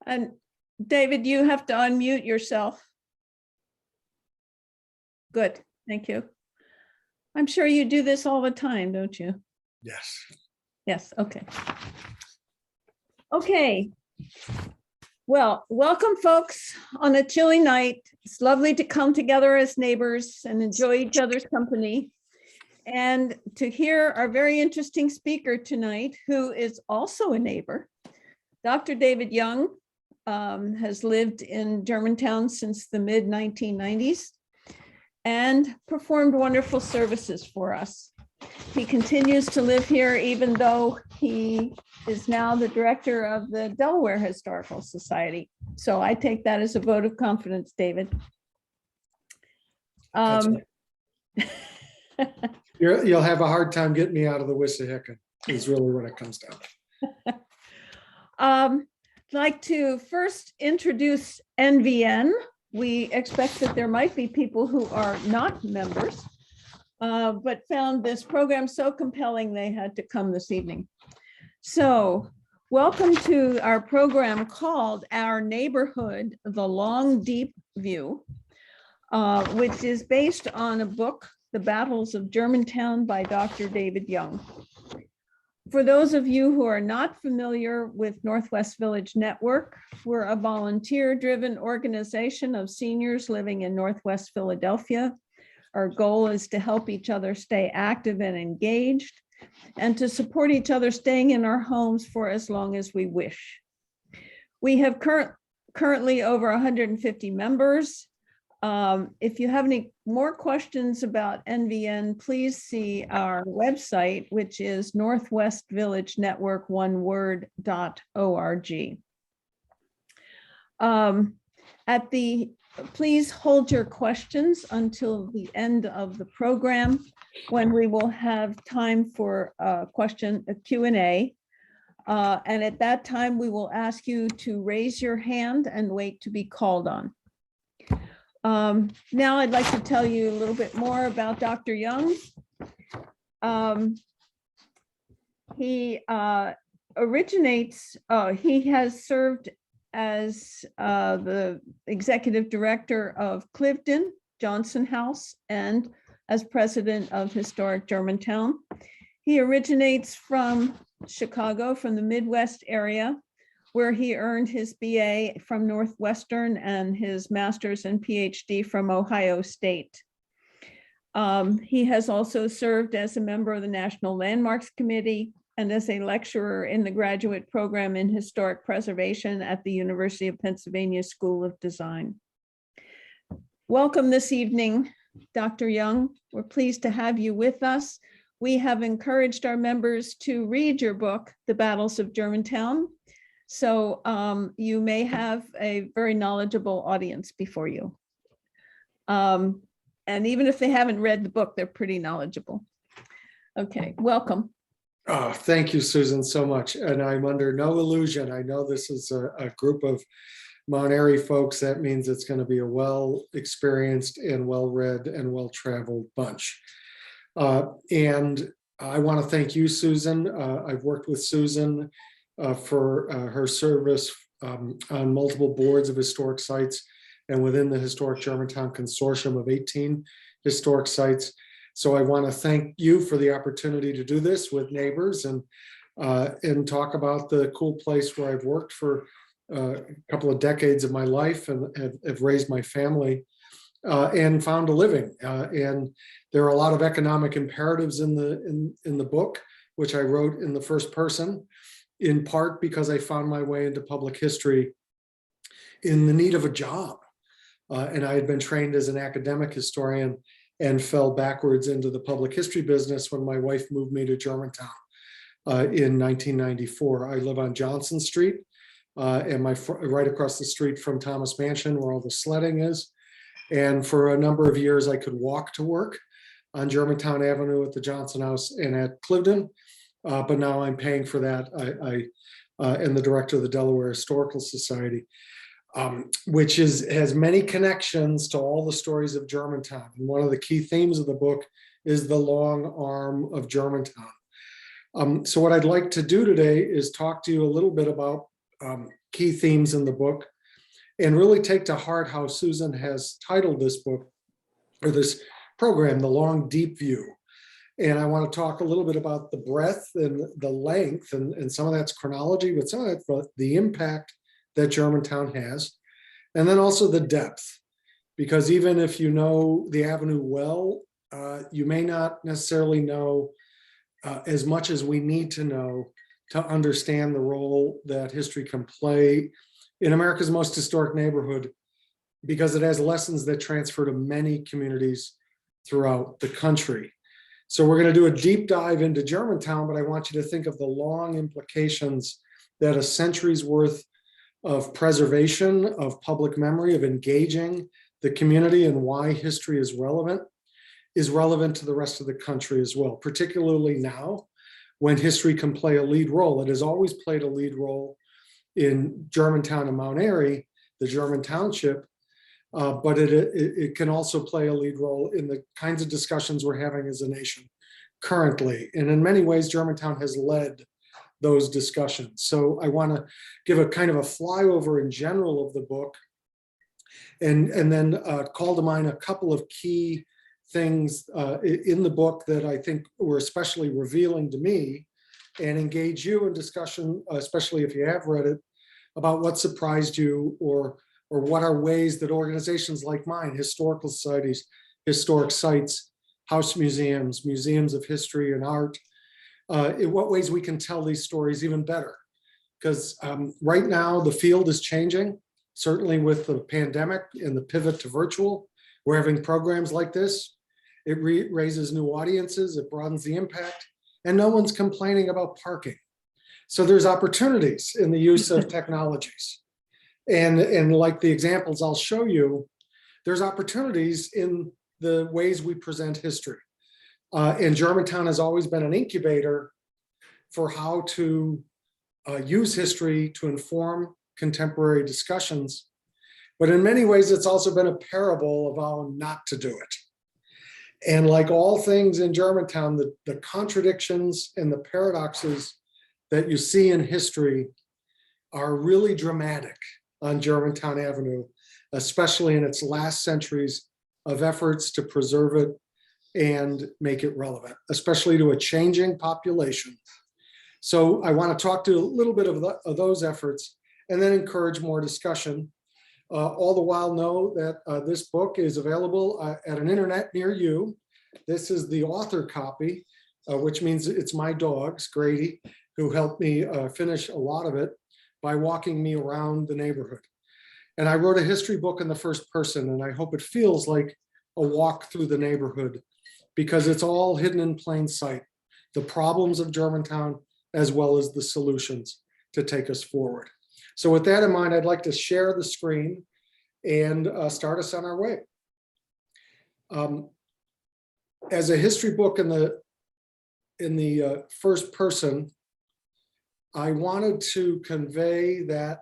And David, you have to unmute yourself. Good, thank you. I'm sure you do this all the time, don't you? Yes. Yes, okay. Okay. Well, welcome folks on a chilly night. It's lovely to come together as neighbors and enjoy each other's company. And to hear our very interesting speaker tonight, who is also a neighbor. Dr. David Young has lived in Germantown since the mid-1990s and performed wonderful services for us. He continues to live here even though he is now the director of the Delaware Historical Society. So I take that as a vote of confidence, David. You'll have a hard time getting me out of the Wissahickon is really what it comes down. I'd like to first introduce NVN. We expect that there might be people who are not members, but found this program so compelling they had to come this evening. So welcome to our program called Our Neighborhood, The Long Deep View, which is based on a book, The Battles of Germantown by Dr. David Young. For those of you who are not familiar with Northwest Village Network, we're a volunteer-driven organization of seniors living in Northwest Philadelphia. Our goal is to help each other stay active and engaged and to support each other staying in our homes for as long as we wish. We have currently over 150 members. If you have any more questions about NVN, please see our website, which is Northwest Village Network, one word.org. Please hold your questions until the end of the program, when we will have time for a Q&A. And at that time, we will ask you to raise your hand and wait to be called on. Now I'd like to tell you a little bit more about Dr. Young. He has served as the executive director of Clifton, Johnson House, and as president of Historic Germantown. He originates from Chicago, from the Midwest area, where he earned his BA from Northwestern and his master's and PhD from Ohio State. He has also served as a member of the National Landmarks Committee and as a lecturer in the graduate program in historic preservation at the University of Pennsylvania School of Design. Welcome this evening, Dr. Young. We're pleased to have you with us. We have encouraged our members to read your book, The Battles of Germantown. So you may have a very knowledgeable audience before you. And even if they haven't read the book, they're pretty knowledgeable. Okay, welcome. Oh, thank you, Susan, so much. And I'm under no illusion. I know this is a group of Mount Airy folks. That means it's going to be a well-experienced and well-read and well-traveled bunch. And I want to thank you, Susan. I've worked with Susan for her service on multiple boards of historic sites and within the Historic Germantown Consortium of 18 historic sites. So I want to thank you for the opportunity to do this with neighbors and talk about the cool place where I've worked for a couple of decades of my life and have raised my family and found a living. And there are a lot of economic imperatives in the book, which I wrote in the first person, in part because I found my way into public history in the need of a job. And I had been trained as an academic historian and fell backwards into the public history business when my wife moved me to Germantown in 1994. I live on Johnson Street and right across the street from Thomas Mansion, where all the sledding is. And for a number of years, I could walk to work on Germantown Avenue at the Johnson House and at Clifton. But now I'm paying for that. I am the director of the Delaware Historical Society, which has many connections to all the stories of Germantown. And one of the key themes of the book is the long arm of Germantown. So what I'd like to do today is talk to you a little bit about key themes in the book and really take to heart how Susan has titled this book, or this program, The Long Deep View. And I want to talk a little bit about the breadth and the length, and some of that's chronology, but some of that's the impact that Germantown has. And then also the depth, because even if you know the Avenue well, you may not necessarily know as much as we need to know to understand the role that history can play in America's most historic neighborhood, because it has lessons that transfer to many communities throughout the country. So we're going to do a deep dive into Germantown, but I want you to think of the long implications that a century's worth of preservation, of public memory, of engaging the community and why history is relevant to the rest of the country as well, particularly now when history can play a lead role. It has always played a lead role in Germantown and Mount Airy, the German township, but it can also play a lead role in the kinds of discussions we're having as a nation currently. And in many ways, Germantown has led those discussions. So I want to give a kind of a flyover in general of the book, and then call to mind a couple of key things in the book that I think were especially revealing to me, and engage you in discussion, especially if you have read it, about what surprised you, or what are ways that organizations like mine, historical societies, historic sites, house museums, museums of history and art, in what ways we can tell these stories even better. Because right now the field is changing, certainly with the pandemic and the pivot to virtual. We're having programs like this. It raises new audiences, it broadens the impact, and no one's complaining about parking. So there's opportunities in the use of technologies. And like the examples I'll show you, there's opportunities in the ways we present history. And Germantown has always been an incubator for how to use history to inform contemporary discussions. But in many ways, it's also been a parable of how not to do it. And like all things in Germantown, the contradictions and the paradoxes that you see in history are really dramatic on Germantown Avenue, especially in its last centuries of efforts to preserve it and make it relevant, especially to a changing population. So I want to talk to a little bit of those efforts, and then encourage more discussion. All the while know that this book is available at an internet near you. This is the author copy, which means it's my dogs, Grady, who helped me finish a lot of it by walking me around the neighborhood. And I wrote a history book in the first person, and I hope it feels like a walk through the neighborhood, because it's all hidden in plain sight, the problems of Germantown as well as the solutions to take us forward. So with that in mind, I'd like to share the screen and start us on our way. As a history book in the first person, I wanted to convey that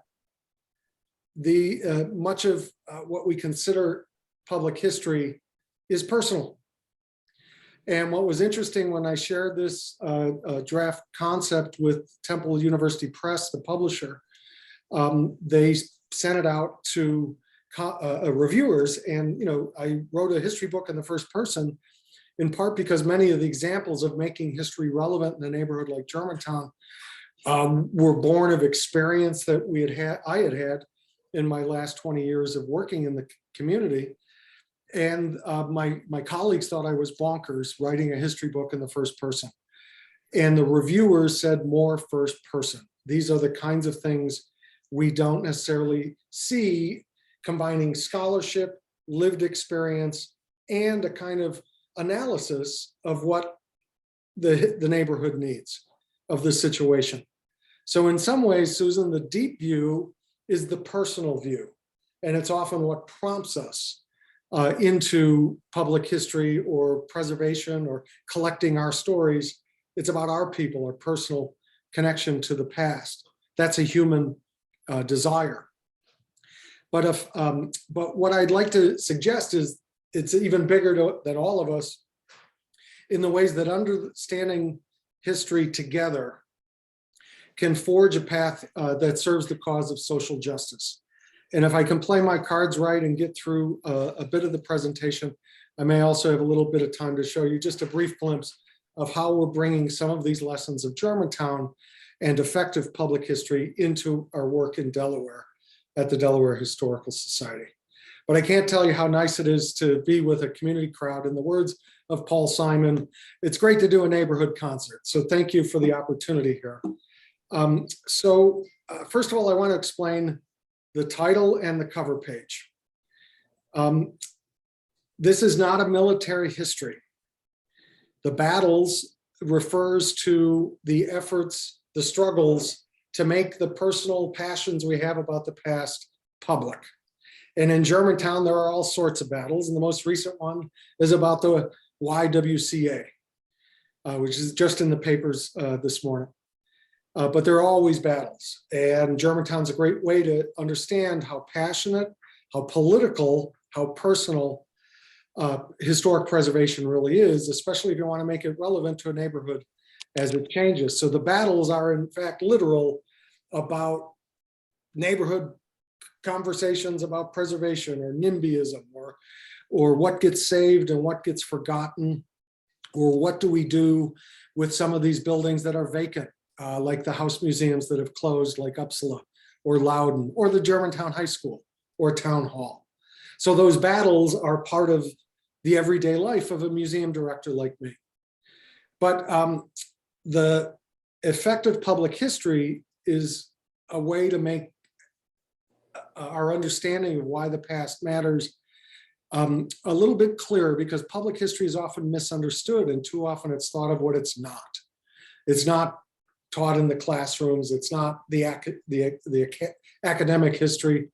the much of what we consider public history is personal. And what was interesting when I shared this draft concept with Temple University Press, the publisher, they sent it out to reviewers. And I wrote a history book in the first person, in part because many of the examples of making history relevant in a neighborhood like Germantown were born of experience that I had had in my last 20 years of working in the community. And my colleagues thought I was bonkers writing a history book in the first person. And the reviewers said more first person. These are the kinds of things we don't necessarily see, combining scholarship, lived experience, and a kind of analysis of what the neighborhood needs of the situation. So in some ways, Susan, the deep view is the personal view. And it's often what prompts us into public history or preservation or collecting our stories. It's about our people, our personal connection to the past. That's a human desire. But what I'd like to suggest is it's even bigger than all of us in the ways that understanding history together can forge a path that serves the cause of social justice. And if I can play my cards right and get through a bit of the presentation, I may also have a little bit of time to show you just a brief glimpse of how we're bringing some of these lessons of Germantown and effective public history into our work in Delaware at the Delaware Historical Society. But I can't tell you how nice it is to be with a community crowd. In the words of Paul Simon, it's great to do a neighborhood concert. So thank you for the opportunity here. First of all, I want to explain the title and the cover page. This is not a military history. The battles refers to the efforts, the struggles to make the personal passions we have about the past public. And in Germantown, there are all sorts of battles. And the most recent one is about the YWCA, which is just in the papers this morning. But there are always battles. And Germantown's a great way to understand how passionate, how political, how personal historic preservation really is, especially if you want to make it relevant to a neighborhood as it changes. So the battles are in fact literal about neighborhood conversations about preservation or NIMBYism or what gets saved and what gets forgotten, or what do we do with some of these buildings that are vacant, like the house museums that have closed, like Uppsala or Loudon or the Germantown High School or Town Hall. So those battles are part of the everyday life of a museum director like me. But the effective public history is a way to make our understanding of why the past matters a little bit clearer, because public history is often misunderstood and too often it's thought of what it's not. It's not taught in the classrooms. It's not the academic history,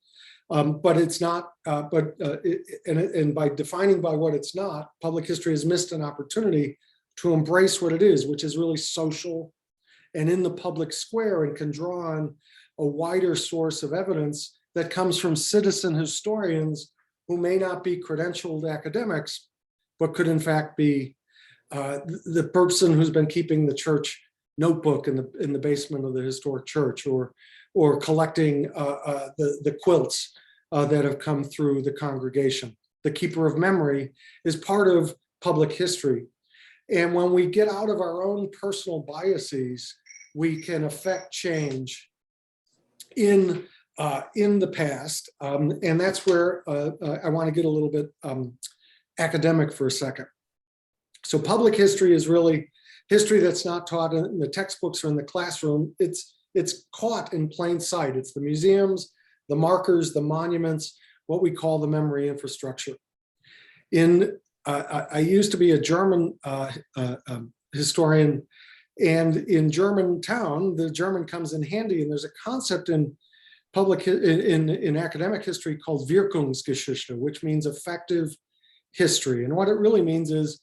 but it's not. And by defining by what it's not, public history has missed an opportunity to embrace what it is, which is really social and in the public square, and can draw on a wider source of evidence that comes from citizen historians who may not be credentialed academics, but could in fact be the person who's been keeping the church notebook in the basement of the historic church, or collecting the quilts that have come through the congregation. The keeper of memory is part of public history. And when we get out of our own personal biases, we can affect change in the past. And that's where I want to get a little bit academic for a second. So public history is really history that's not taught in the textbooks or in the classroom. It's caught in plain sight. It's the museums, the markers, the monuments, what we call the memory infrastructure. I used to be a German historian, and in Germantown, the German comes in handy, and there's a concept in academic history called Wirkungsgeschichte, which means effective history. And what it really means is,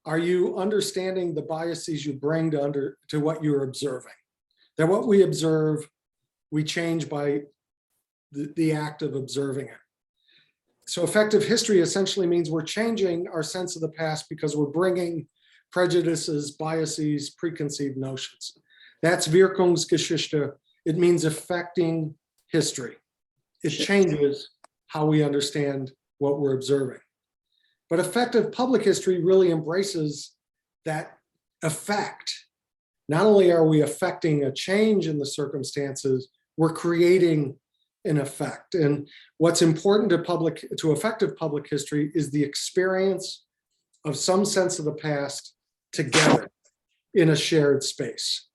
are you understanding the biases you bring to what you're observing? That what we observe, we change by the act of observing it. So effective history essentially means we're changing our sense of the past because we're bringing prejudices, biases, preconceived notions. That's Wirkungsgeschichte. It means affecting history. It changes how we understand what we're observing. But effective public history really embraces that effect. Not only are we affecting a change in the circumstances, we're creating an effect. And what's important to effective public history is the experience of some sense of the past together in a shared space.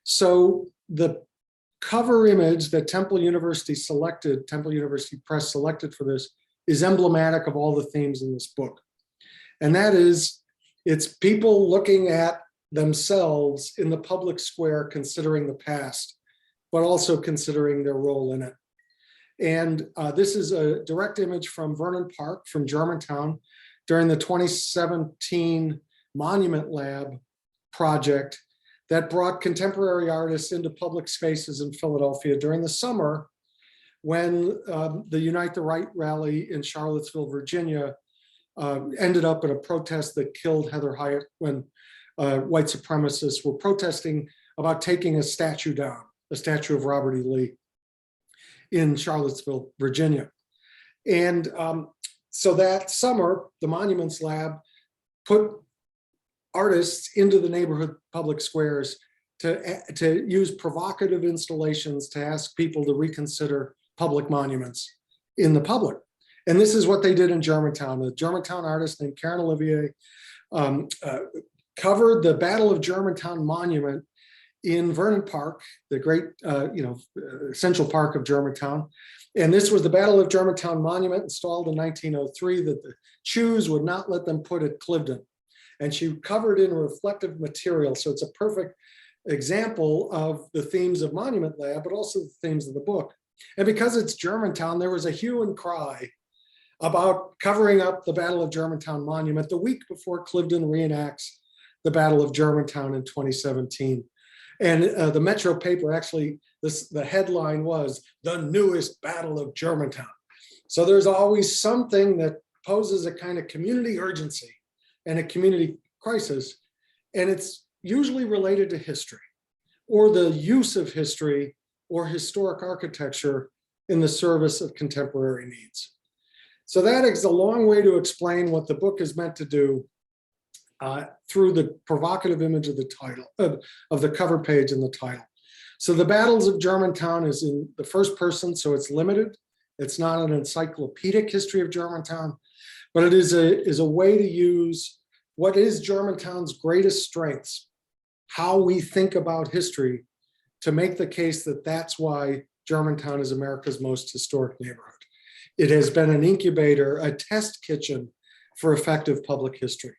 So the cover image that Temple University Press selected for this is emblematic of all the themes in this book. And that is, it's people looking at themselves in the public square, considering the past, but also considering their role in it. And this is a direct image from Vernon Park, from Germantown, during the 2017 Monument Lab project that brought contemporary artists into public spaces in Philadelphia during the summer, when the Unite the Right rally in Charlottesville, Virginia, ended up in a protest that killed Heather Hyatt, when white supremacists were protesting about taking a statue down the statue of Robert E. Lee in Charlottesville, Virginia. And so that summer, the Monuments Lab put artists into the neighborhood public squares to use provocative installations to ask people to reconsider public monuments in the public. And this is what they did in Germantown. A Germantown artist named Karen Olivier covered the Battle of Germantown monument in Vernon Park, the great central park of Germantown. And this was the Battle of Germantown monument installed in 1903 that the Jews would not let them put at Clifton. And she covered in reflective material. So it's a perfect example of the themes of Monument Lab, but also the themes of the book. And because it's Germantown, there was a hue and cry about covering up the Battle of Germantown monument the week before Clifton reenacts the Battle of Germantown in 2017. And the Metro paper, actually, the headline was "The Newest Battle of Germantown." So there's always something that poses a kind of community urgency and a community crisis. And it's usually related to history or the use of history or historic architecture in the service of contemporary needs. So that is a long way to explain what the book is meant to do through the provocative image of the title, of the cover page and the title. So the Battles of Germantown is in the first person, so it's limited. It's not an encyclopedic history of Germantown, but it is a way to use what is Germantown's greatest strengths, how we think about history, to make the case that that's why Germantown is America's most historic neighborhood. It has been an incubator, a test kitchen for effective public history.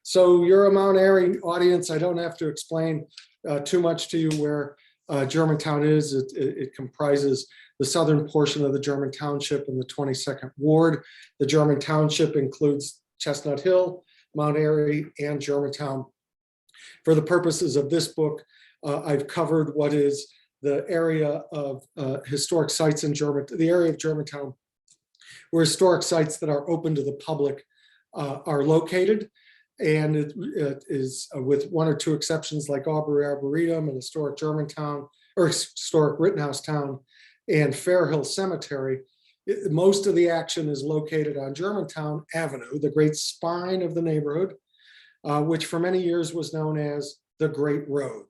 So you're a Mount Airy audience. I don't have to explain too much to you where Germantown is. It comprises the southern portion of the German Township in the 22nd Ward. The German Township includes Chestnut Hill, Mount Airy, and Germantown. For the purposes of this book, I've covered what is the area of historic sites in Germantown, the area of Germantown where historic sites that are open to the public are located. And it is, with one or two exceptions like Aubrey Arboretum and historic Germantown, or historic Rittenhouse Town and Fair Hill Cemetery, most of the action is located on Germantown Avenue, the great spine of the neighborhood, which for many years was known as the Great Road.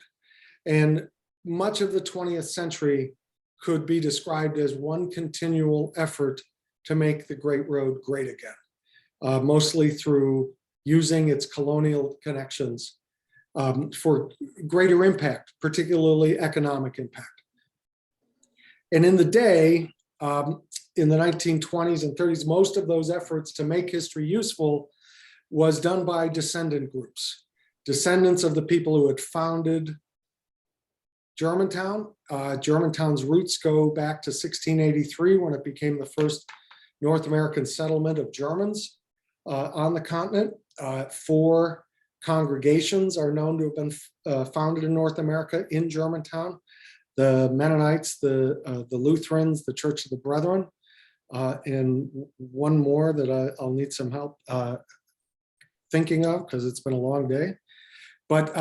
And much of the 20th century could be described as one continual effort to make the Great Road great again, mostly through using its colonial connections for greater impact, particularly economic impact. And in the day, in the 1920s and 30s, most of those efforts to make history useful was done by descendant groups, descendants of the people who had founded Germantown. Germantown's roots go back to 1683 when it became the first North American settlement of Germans on the continent. 4 congregations are known to have been founded in North America in Germantown: the Mennonites, the Lutherans, the Church of the Brethren, and one more that I'll need some help thinking of because it's been a long day. But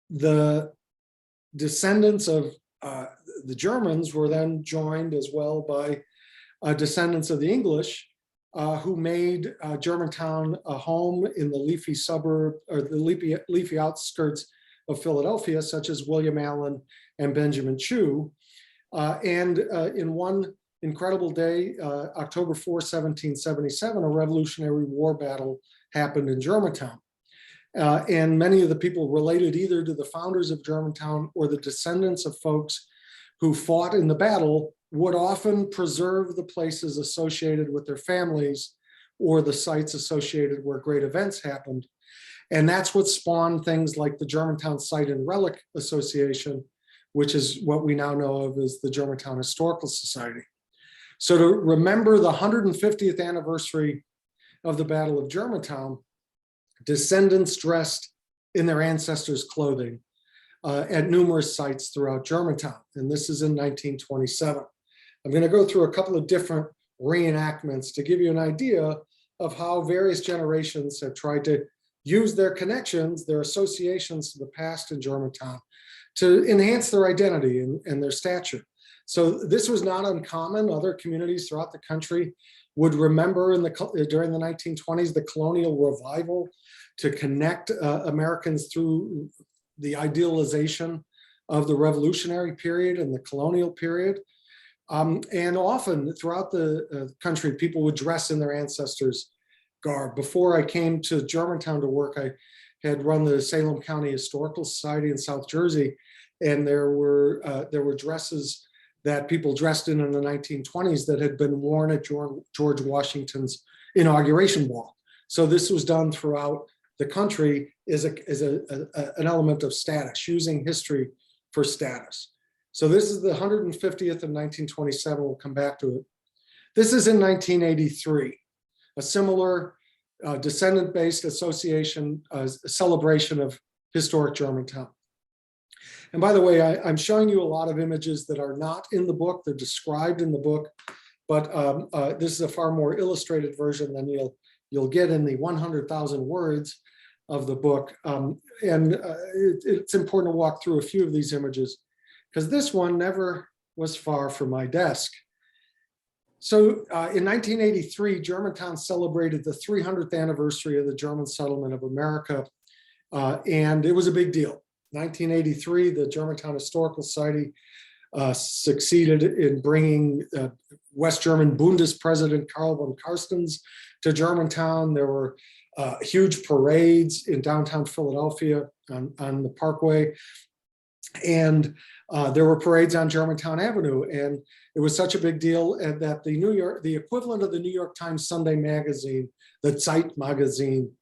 the descendants of the Germans were then joined as well by descendants of the English, who made Germantown a home in the leafy suburb or the leafy outskirts of Philadelphia, such as William Allen and Benjamin Chew. And in one incredible day, October 4, 1777, a Revolutionary War battle happened in Germantown. And many of the people related either to the founders of Germantown or the descendants of folks who fought in the battle would often preserve the places associated with their families or the sites associated where great events happened. And that's what spawned things like the Germantown Site and Relic Association, which is what we now know of as the Germantown Historical Society. So to remember the 150th anniversary of the Battle of Germantown, descendants dressed in their ancestors' clothing at numerous sites throughout Germantown. And this is in 1927. I'm going to go through a couple of different reenactments to give you an idea of how various generations have tried to use their connections, their associations to the past in Germantown to enhance their identity and their stature. So this was not uncommon. Other communities throughout the country would remember during the 1920s, the colonial revival to connect Americans through the idealization of the Revolutionary period and the colonial period. And often throughout the country, people would dress in their ancestors' garb. Before I came to Germantown to work, I had run the Salem County Historical Society in South Jersey, and there were dresses that people dressed in the 1920s that had been worn at George Washington's inauguration ball. So this was done throughout the country as an element of status, using history for status. So this is the 150th of 1927. We'll come back to it. This is in 1983, a similar descendant-based association, celebration of historic Germantown. And by the way, I'm showing you a lot of images that are not in the book. They're described in the book, but this is a far more illustrated version than you'll get in the 100,000 words of the book. It's important to walk through a few of these images, because this one never was far from my desk. So in 1983, Germantown celebrated the 300th anniversary of the German settlement of America, and it was a big deal. 1983, the Germantown Historical Society succeeded in bringing West German Bundespresident Karl von Carstens to Germantown. There were huge parades in downtown Philadelphia on the Parkway. And there were parades on Germantown Avenue. And it was such a big deal that the equivalent of the New York Times Sunday magazine, the Zeit magazine,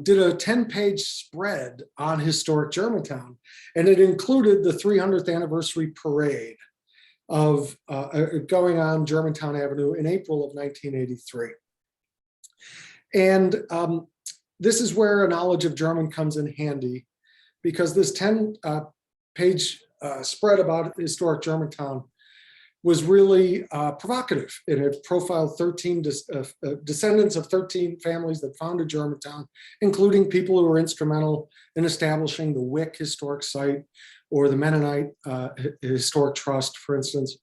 did a 10-page spread on historic Germantown. And it included the 300th anniversary parade of going on Germantown Avenue in April of 1983. And this is where a knowledge of German comes in handy, because this 10-page spread about historic Germantown was really provocative. And it profiled 13 descendants of 13 families that founded Germantown, including people who were instrumental in establishing the Wick Historic Site or the Mennonite Historic Trust, for instance.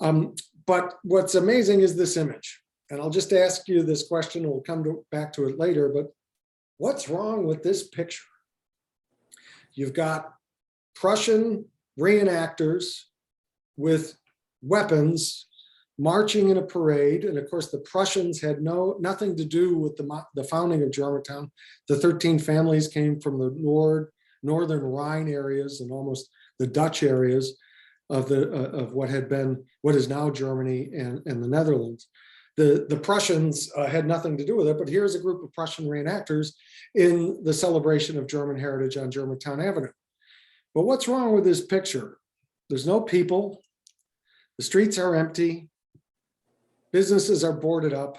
But what's amazing is this image. And I'll just ask you this question, we'll come back to it later, but what's wrong with this picture? You've got Prussian reenactors with weapons marching in a parade. And of course, the Prussians had nothing to do with the founding of Germantown. The 13 families came from the northern Rhine areas and almost the Dutch areas of what is now Germany and the Netherlands. The Prussians had nothing to do with it, but here's a group of Prussian reenactors in the celebration of German heritage on Germantown Avenue. But what's wrong with this picture? There's no people. The streets are empty. Businesses are boarded up.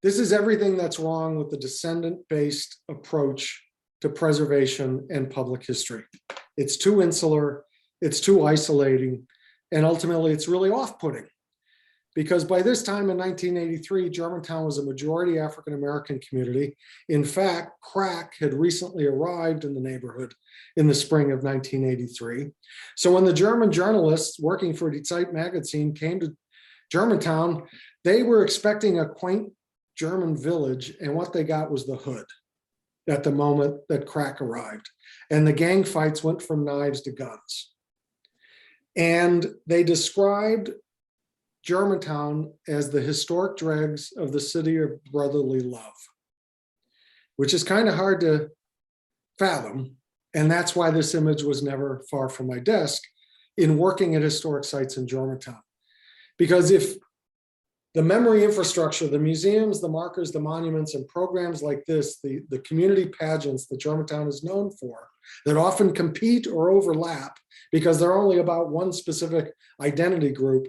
This is everything that's wrong with the descendant-based approach to preservation and public history. It's too insular, it's too isolating, and ultimately it's really off-putting. Because by this time in 1983, Germantown was a majority African-American community. In fact, crack had recently arrived in the neighborhood in the spring of 1983. So when the German journalists working for Die Zeit magazine came to Germantown, they were expecting a quaint German village, and what they got was the hood at the moment that crack arrived. And the gang fights went from knives to guns. And they described Germantown as the historic dregs of the city of brotherly love, which is kind of hard to fathom. And that's why this image was never far from my desk in working at historic sites in Germantown. Because if the memory infrastructure, the museums, the markers, the monuments, and programs like this, the community pageants that Germantown is known for, that often compete or overlap because they're only about one specific identity group,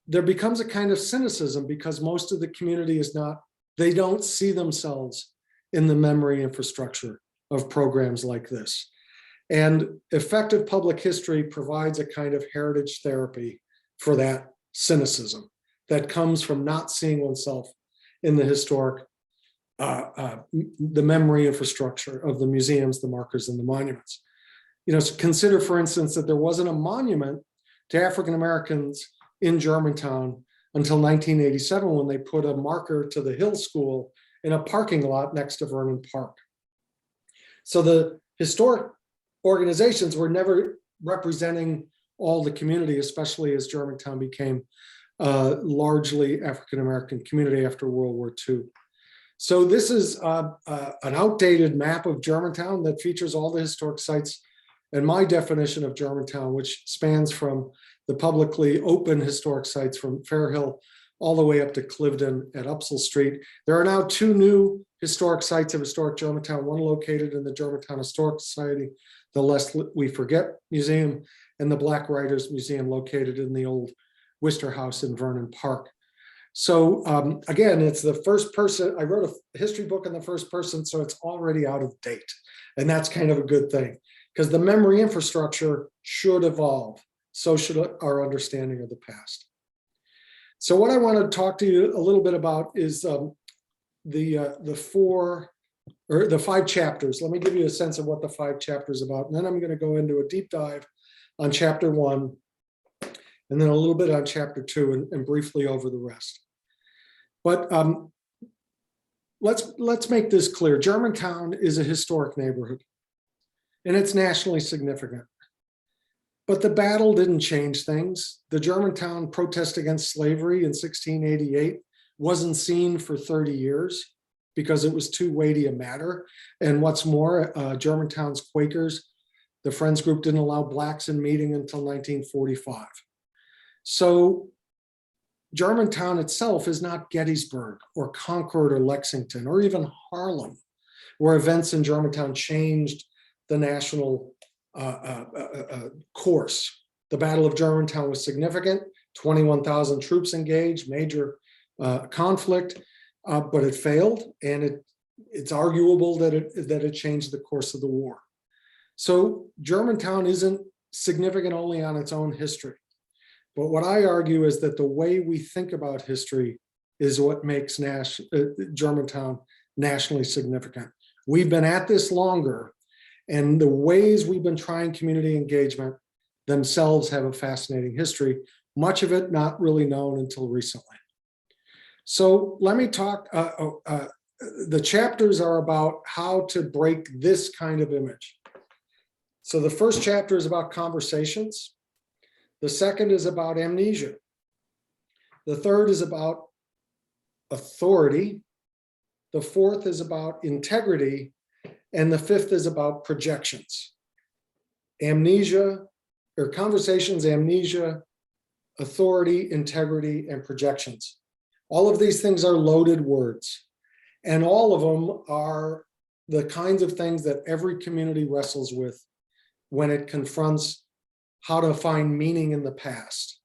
there becomes a kind of cynicism because most of the community they don't see themselves in the memory infrastructure of programs like this. And effective public history provides a kind of heritage therapy for that cynicism that comes from not seeing oneself in the historic the memory infrastructure of the museums, the markers, and the monuments. So consider, for instance, that there wasn't a monument to African Americans in Germantown until 1987, when they put a marker to the Hill School in a parking lot next to Vernon Park. So the historic organizations were never representing all the community, especially as Germantown became largely African American community after World War II. So this is an outdated map of Germantown that features all the historic sites and my definition of Germantown, which spans from the publicly open historic sites from Fair Hill all the way up to Clifton at Upsall Street. There are now 2 new historic sites of historic Germantown, one located in the Germantown Historic Society, the Lest We Forget Museum, and the Black Writers Museum located in the old Worcester House in Vernon Park. So again, it's the first person. I wrote a history book in the first person, so it's already out of date. And that's kind of a good thing, because the memory infrastructure should evolve. So should our understanding of the past. So what I want to talk to you a little bit about is the 5 chapters. Let me give you a sense of what the 5 chapters about, and then I'm going to go into a deep dive on chapter 1, and then a little bit on chapter 2, and briefly over the rest. But let's make this clear. Germantown is a historic neighborhood, and it's nationally significant. But the battle didn't change things. The Germantown protest against slavery in 1688 wasn't seen for 30 years because it was too weighty a matter. And what's more, Germantown's Quakers, the Friends group, didn't allow blacks in meeting until 1945. So Germantown itself is not Gettysburg or Concord or Lexington or even Harlem, where events in Germantown changed the national course. The Battle of Germantown was significant, 21,000 troops engaged, major conflict, but it failed, and it's arguable that it changed the course of the war. So Germantown isn't significant only on its own history. But what I argue is that the way we think about history is what makes Germantown nationally significant. We've been at this longer, and the ways we've been trying community engagement themselves have a fascinating history, much of it not really known until recently. So let me talk, the chapters are about how to break this kind of image. So the first chapter is about conversations. The second is about amnesia. The third is about authority. The fourth is about integrity. And the fifth is about projections. Amnesia, or conversations, amnesia, authority, integrity, and projections. All of these things are loaded words. And all of them are the kinds of things that every community wrestles with when it confronts how to find meaning in the past,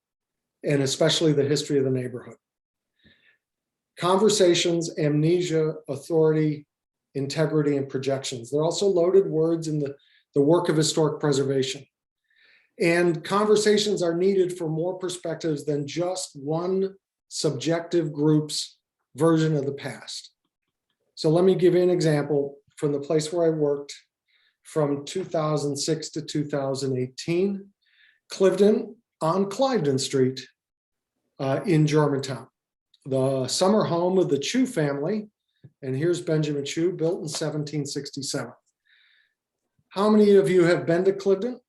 and especially the history of the neighborhood. Conversations, amnesia, authority, integrity, and projections. They're also loaded words in the work of historic preservation. And conversations are needed for more perspectives than just one subjective group's version of the past. So let me give you an example from the place where I worked from 2006 to 2018, Clifton on Clifton Street in Germantown. The summer home of the Chew family, and here's Benjamin Chew, built in 1767. How many of you have been to Clifton?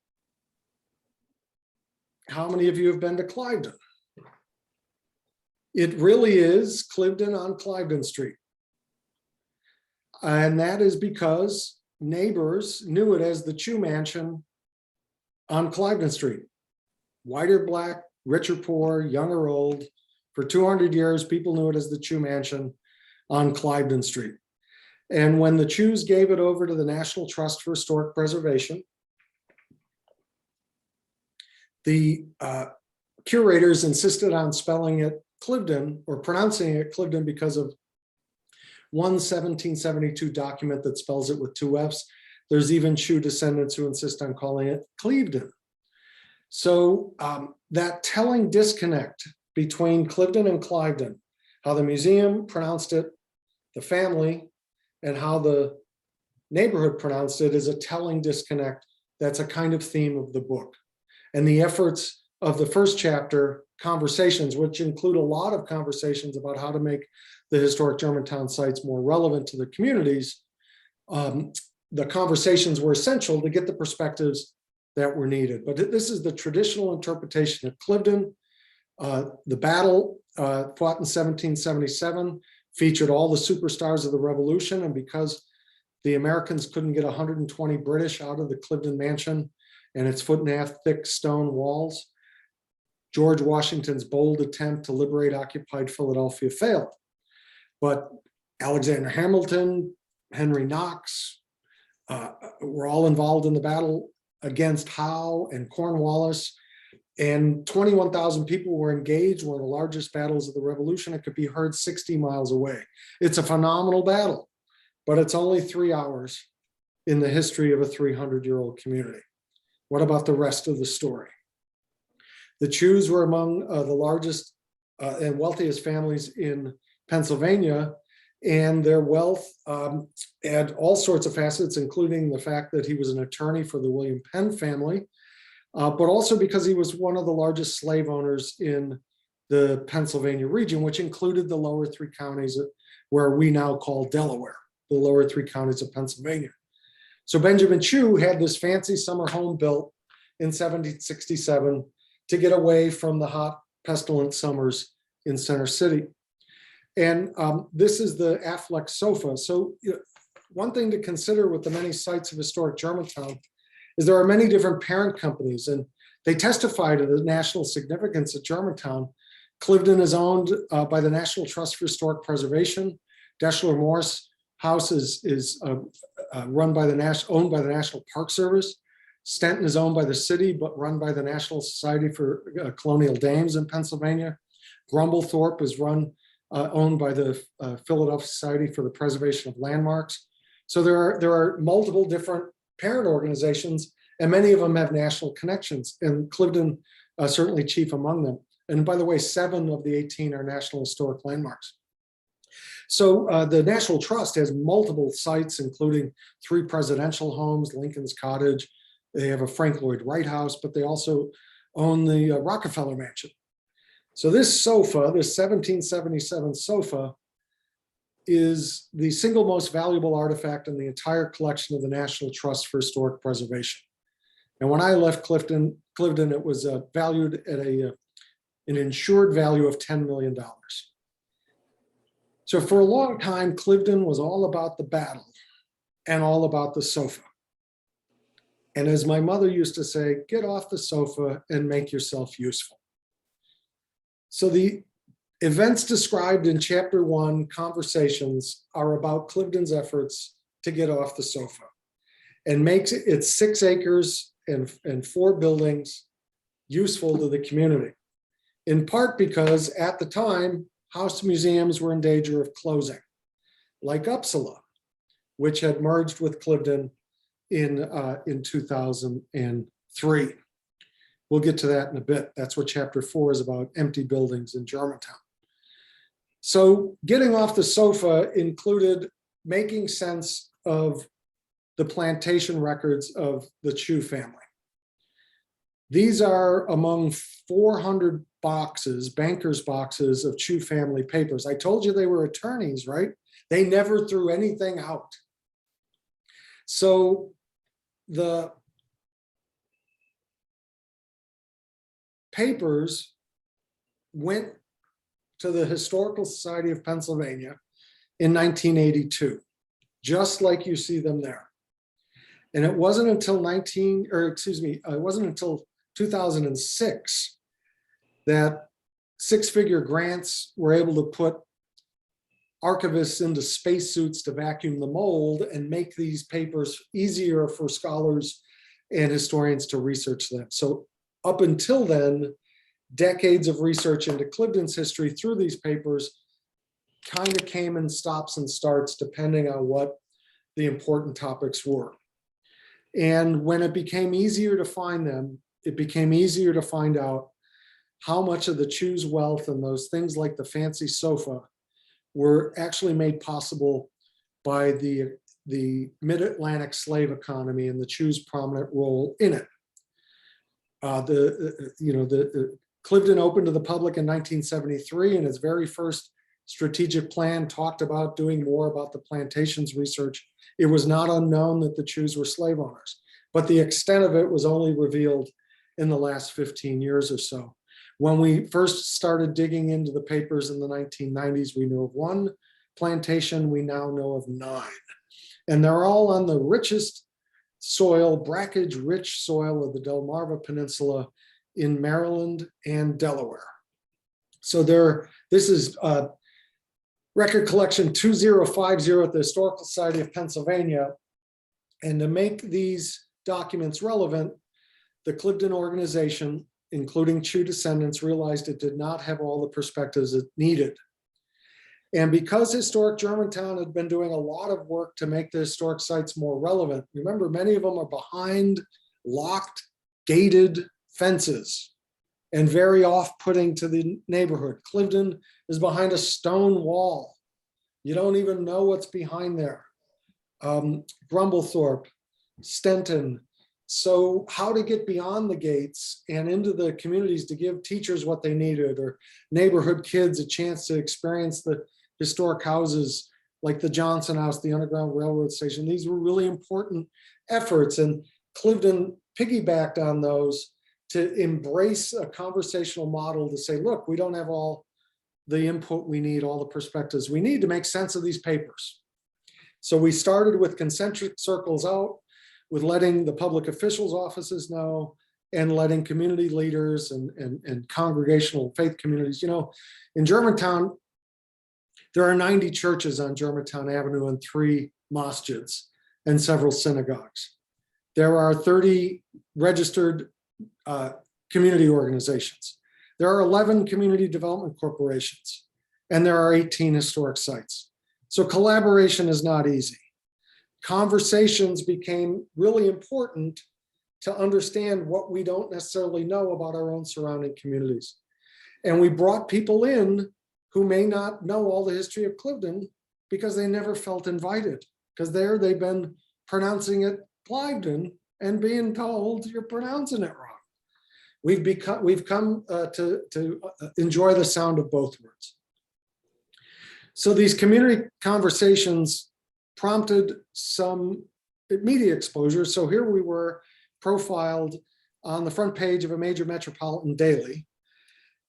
How many of you have been to Clifton? It really is Clifton on Clifton Street. And that is because neighbors knew it as the Chew Mansion on Clifton Street. White or black, rich or poor, young or old. For 200 years, people knew it as the Chew Mansion on Clifton Street. And when the Chews gave it over to the National Trust for Historic Preservation, the curators insisted on spelling it Clifton or pronouncing it Clifton because of one 1772 document that spells it with 2 F's. There's even Chew descendants who insist on calling it Clevedon. So that telling disconnect between Clifton and Clifton, how the museum pronounced it, the family and how the neighborhood pronounced it is a telling disconnect. That's a kind of theme of the book. And the efforts of the first chapter, Conversations, which include a lot of conversations about how to make the historic Germantown sites more relevant to the communities, the conversations were essential to get the perspectives that were needed. But this is the traditional interpretation of Clifton. The battle fought in 1777 featured all the superstars of the Revolution, and because the Americans couldn't get 120 British out of the Clifton mansion and its 1.5 foot thick stone walls, George Washington's bold attempt to liberate occupied Philadelphia failed. But Alexander Hamilton, Henry Knox were all involved in the battle against Howe and Cornwallis, and 21,000 people were engaged, one of the largest battles of the Revolution. It could be heard 60 miles away. It's a phenomenal battle, but it's only 3 hours in the history of a 300-year-old community. What about the rest of the story? The Chews were among the largest and wealthiest families in Pennsylvania, and their wealth had all sorts of facets, including the fact that he was an attorney for the William Penn family, but also because he was one of the largest slave owners in the Pennsylvania region, which included the lower 3 counties where we now call Delaware, the lower 3 counties of Pennsylvania. So Benjamin Chew had this fancy summer home built in 1767 to get away from the hot, pestilent summers in Center City. And this is the Affleck sofa. So one thing to consider with the many sites of historic Germantown is there are many different parent companies, and they testify to the national significance of Germantown. Clifton is owned by the National Trust for Historic Preservation. Deschler Morris House is owned by the National Park Service. Stenton is owned by the city, but run by the National Society for Colonial Dames in Pennsylvania. Grumblethorpe is owned by the Philadelphia Society for the Preservation of Landmarks. So there are multiple different parent organizations, and many of them have national connections, and Clifton certainly chief among them. And by the way, 7 of the 18 are National Historic Landmarks. So the National Trust has multiple sites, including 3 presidential homes, Lincoln's Cottage. They have a Frank Lloyd Wright house, but they also own the Rockefeller Mansion. So this sofa, this 1777 sofa, is the single most valuable artifact in the entire collection of the National Trust for Historic Preservation. And when I left Clifton, it was valued at an insured value of $10 million. So for a long time, Clifton was all about the battle and all about the sofa. And as my mother used to say, get off the sofa and make yourself useful. So the events described in chapter 1, Conversations, are about Clifton's efforts to get off the sofa and makes its 6 acres and 4 buildings useful to the community. In part because at the time, house museums were in danger of closing, like Uppsala, which had merged with Clifton in 2003. We'll get to that in a bit. That's what chapter 4 is about, empty buildings in Germantown. So getting off the sofa included making sense of the plantation records of the Chew family. These are among 400 boxes, bankers' boxes of Chew family papers. I told you they were attorneys, right? They never threw anything out. So the papers went to the Historical Society of Pennsylvania in 1982, just like you see them there. And it wasn't until 2006 that 6-figure grants were able to put archivists into spacesuits to vacuum the mold and make these papers easier for scholars and historians to research them. So up until then, decades of research into Clifton's history through these papers kind of came in stops and starts depending on what the important topics were. And when it became easier to find them, it became easier to find out how much of the Chew's wealth and those things like the fancy sofa were actually made possible by the mid-Atlantic slave economy and the Chew's prominent role in it. Clifton opened to the public in 1973, and its very first strategic plan talked about doing more about the plantations research. It was not unknown that the Chews were slave owners, but the extent of it was only revealed in the last 15 years or so. When we first started digging into the papers in the 1990s, we knew of one plantation, we now know of 9. And they're all on the richest soil, brackage-rich soil of the Delmarva Peninsula in Maryland and Delaware. So this is record collection 2050 at the Historical Society of Pennsylvania. And to make these documents relevant, the Clifton organization, including Chew descendants, realized it did not have all the perspectives it needed. And because Historic Germantown had been doing a lot of work to make the historic sites more relevant, remember, many of them are behind locked, gated fences and very off-putting to the neighborhood. Clifton is behind a stone wall. You don't even know what's behind there. Grumblethorpe, Stenton. So how to get beyond the gates and into the communities to give teachers what they needed, or neighborhood kids a chance to experience the historic houses like the Johnson House, the Underground Railroad Station. These were really important efforts, and Clifton piggybacked on those to embrace a conversational model to say, look, we don't have all the input we need, all the perspectives we need to make sense of these papers. So we started with concentric circles out, with letting the public officials' offices know, and letting community leaders and congregational faith communities. You know, in Germantown, there are 90 churches on Germantown Avenue and 3 masjids and several synagogues. There are 30 registered community organizations. There are 11 community development corporations, and there are 18 historic sites. So collaboration is not easy. Conversations became really important to understand what we don't necessarily know about our own surrounding communities. And we brought people in who may not know all the history of Clifton because they never felt invited, because there they've been pronouncing it Clifton and being told you're pronouncing it wrong. We've come to enjoy the sound of both words. So these community conversations prompted some media exposure. So here we were, profiled on the front page of a major metropolitan daily,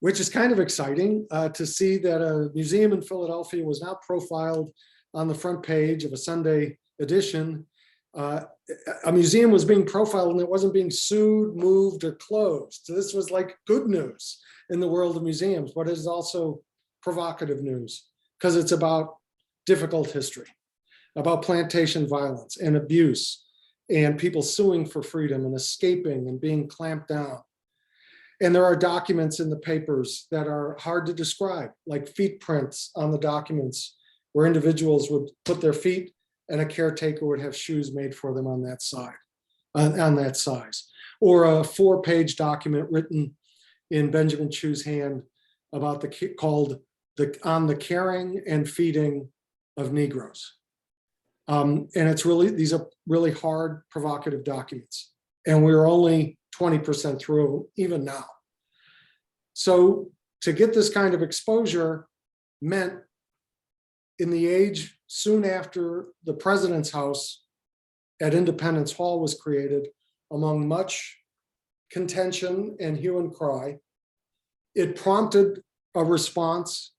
which is kind of exciting to see that a museum in Philadelphia was now profiled on the front page of a Sunday edition. A museum was being profiled and it wasn't being sued, moved, or closed. So this was like good news in the world of museums, but it is also provocative news because it's about difficult history, about plantation violence and abuse and people suing for freedom and escaping and being clamped down. And there are documents in the papers that are hard to describe, like feet prints on the documents where individuals would put their feet and a caretaker would have shoes made for them on that side, on that size. Or a 4-page document written in Benjamin Chew's hand about called On the Caring and Feeding of Negroes. And it's really, these are really hard, provocative documents. And we're only 20% through even now. So to get this kind of exposure meant in the age soon after the President's House at Independence Hall was created, among much contention and hue and cry, it prompted a response.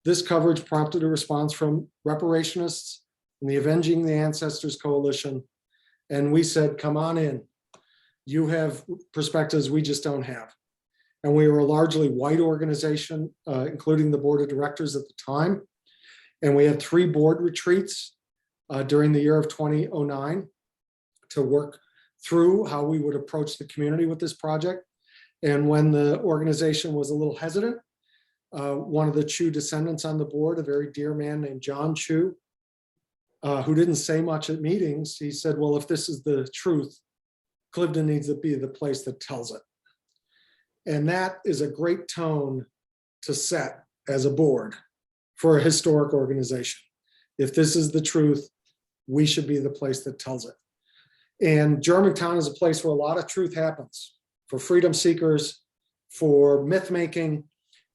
This coverage prompted a response from reparationists and the Avenging the Ancestors Coalition. And we said, come on in. You have perspectives we just don't have. And we were a largely white organization, including the board of directors at the time. And we had 3 board retreats during the year of 2009 to work through how we would approach the community with this project. And when the organization was a little hesitant, one of the Chew descendants on the board, a very dear man named John Chew, who didn't say much at meetings, he said, well, if this is the truth, Clifton needs to be the place that tells it. And that is a great tone to set as a board for a historic organization. If this is the truth, we should be the place that tells it. And Germantown is a place where a lot of truth happens for freedom seekers, for myth making,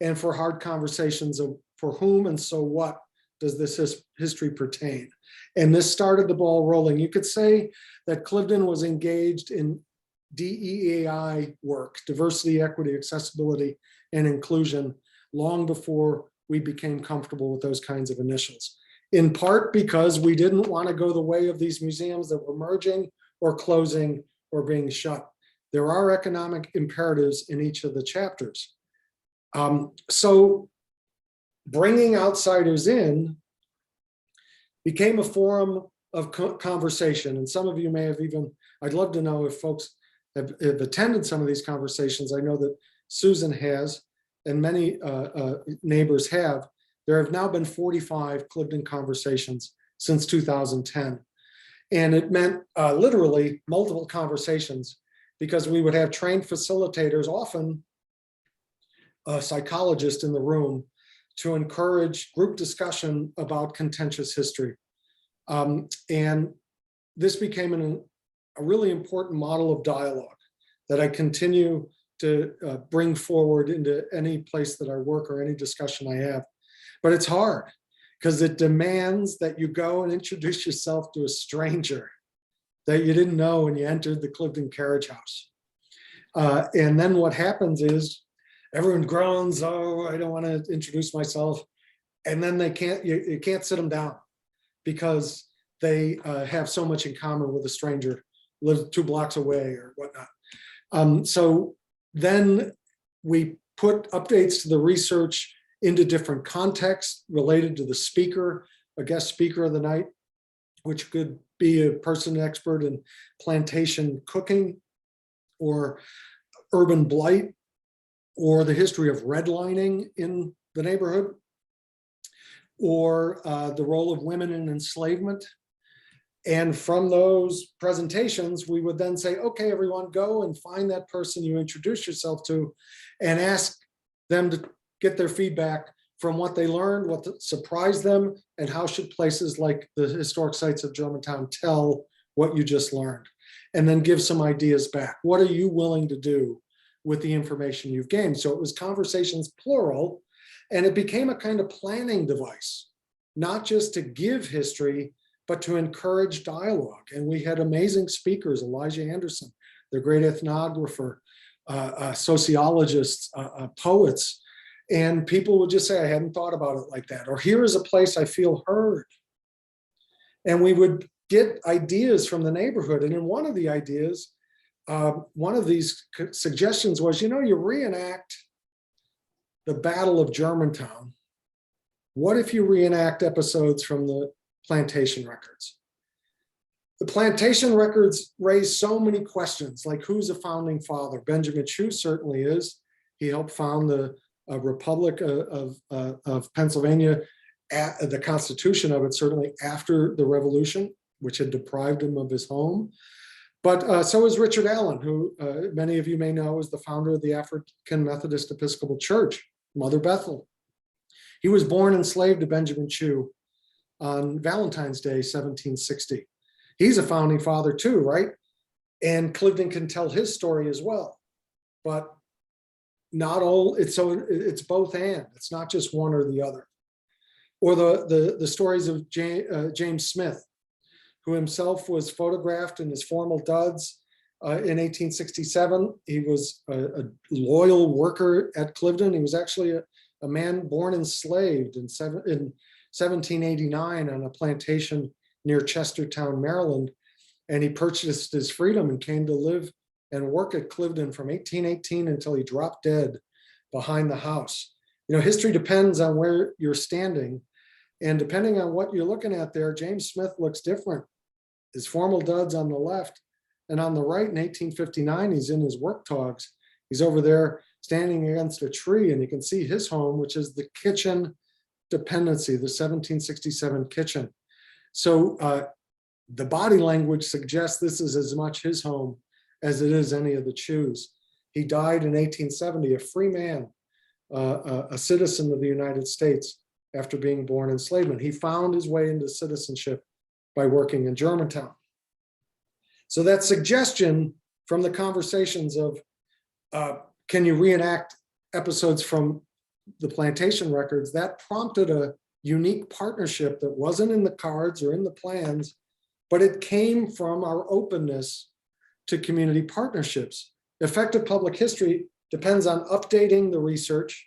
and for hard conversations of for whom and so what does this history pertain. And this started the ball rolling. You could say that Clifton was engaged in DEAI work, diversity, equity, accessibility, and inclusion, long before we became comfortable with those kinds of initials. In part because we didn't want to go the way of these museums that were merging or closing or being shut. There are economic imperatives in each of the chapters. So bringing outsiders in became a forum of conversation. And some of you may have even, I'd love to know if folks have attended some of these conversations. I know that Susan has, and many neighbors have. There have now been 45 Clifton conversations since 2010. And it meant literally multiple conversations, because we would have trained facilitators, often a psychologist in the room, to encourage group discussion about contentious history. And this became a really important model of dialogue that I continue to bring forward into any place that I work or any discussion I have. But it's hard, because it demands that you go and introduce yourself to a stranger that you didn't know when you entered the Clifton carriage house. And then what happens is everyone groans, oh, I don't want to introduce myself. And then you can't sit them down, because they have so much in common with a stranger, live 2 blocks away or whatnot. So then we put updates to the research into different contexts related to the speaker, a guest speaker of the night, which could be a person expert in plantation cooking or urban blight or the history of redlining in the neighborhood, or the role of women in enslavement. And from those presentations, we would then say, okay, everyone, go and find that person you introduced yourself to and ask them to get their feedback from what they learned, what surprised them, and how should places like the historic sites of Germantown tell what you just learned, and then give some ideas back. What are you willing to do with the information you've gained? So it was conversations, plural, and it became a kind of planning device, not just to give history, but to encourage dialogue. And we had amazing speakers, Elijah Anderson, the great ethnographer, sociologists, poets, and people would just say, I hadn't thought about it like that, or here is a place I feel heard. And we would get ideas from the neighborhood. And in one of the ideas, one of these suggestions was, you reenact the Battle of Germantown. What if you reenact episodes from the plantation records? The plantation records raise so many questions, like who's a founding father? Benjamin Chew certainly is. He helped found the Republic of Pennsylvania, the Constitution of it, certainly after the Revolution, which had deprived him of his home. But so is Richard Allen, who many of you may know is the founder of the African Methodist Episcopal Church, Mother Bethel. He was born enslaved to Benjamin Chew on Valentine's Day, 1760. He's a founding father too, right? And Clifton can tell his story as well. But not all, it's both and, it's not just one or the other. Or the stories of James Smith, who himself was photographed in his formal duds in 1867. He was a loyal worker at Clifton. He was actually a man born enslaved in 1789 on a plantation near Chestertown, Maryland. And he purchased his freedom and came to live and work at Clifton from 1818 until he dropped dead behind the house. History depends on where you're standing. And depending on what you're looking at there, James Smith looks different. His formal duds on the left, and on the right in 1859, he's in his work togs. He's over there standing against a tree, and you can see his home, which is the kitchen Dependency, the 1767 kitchen. So the body language suggests this is as much his home as it is any of the Chews. He died in 1870, a free man, a citizen of the United States after being born in enslavement. He found his way into citizenship by working in Germantown. So that suggestion from the conversations of, can you reenact episodes from the plantation records, that prompted a unique partnership that wasn't in the cards or in the plans, but it came from our openness to community partnerships. Effective public history depends on updating the research,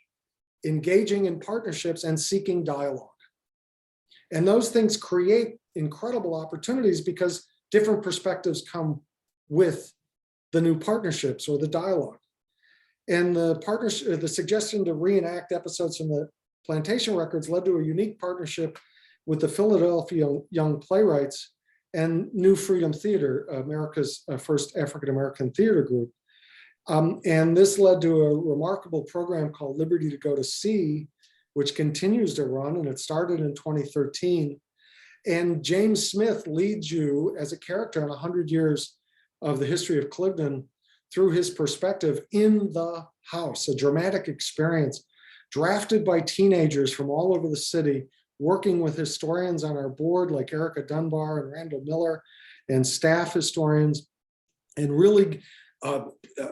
engaging in partnerships, and seeking dialogue. And those things create incredible opportunities because different perspectives come with the new partnerships or the dialogue. And the partnership, the suggestion to reenact episodes from the plantation records led to a unique partnership with the Philadelphia Young Playwrights and New Freedom Theater, America's first African-American theater group. And this led to a remarkable program called Liberty to Go to Sea, which continues to run, and it started in 2013. And James Smith leads you as a character in 100 years of the history of Clifton through his perspective in the house, a dramatic experience drafted by teenagers from all over the city, working with historians on our board like Erica Dunbar and Randall Miller and staff historians, and really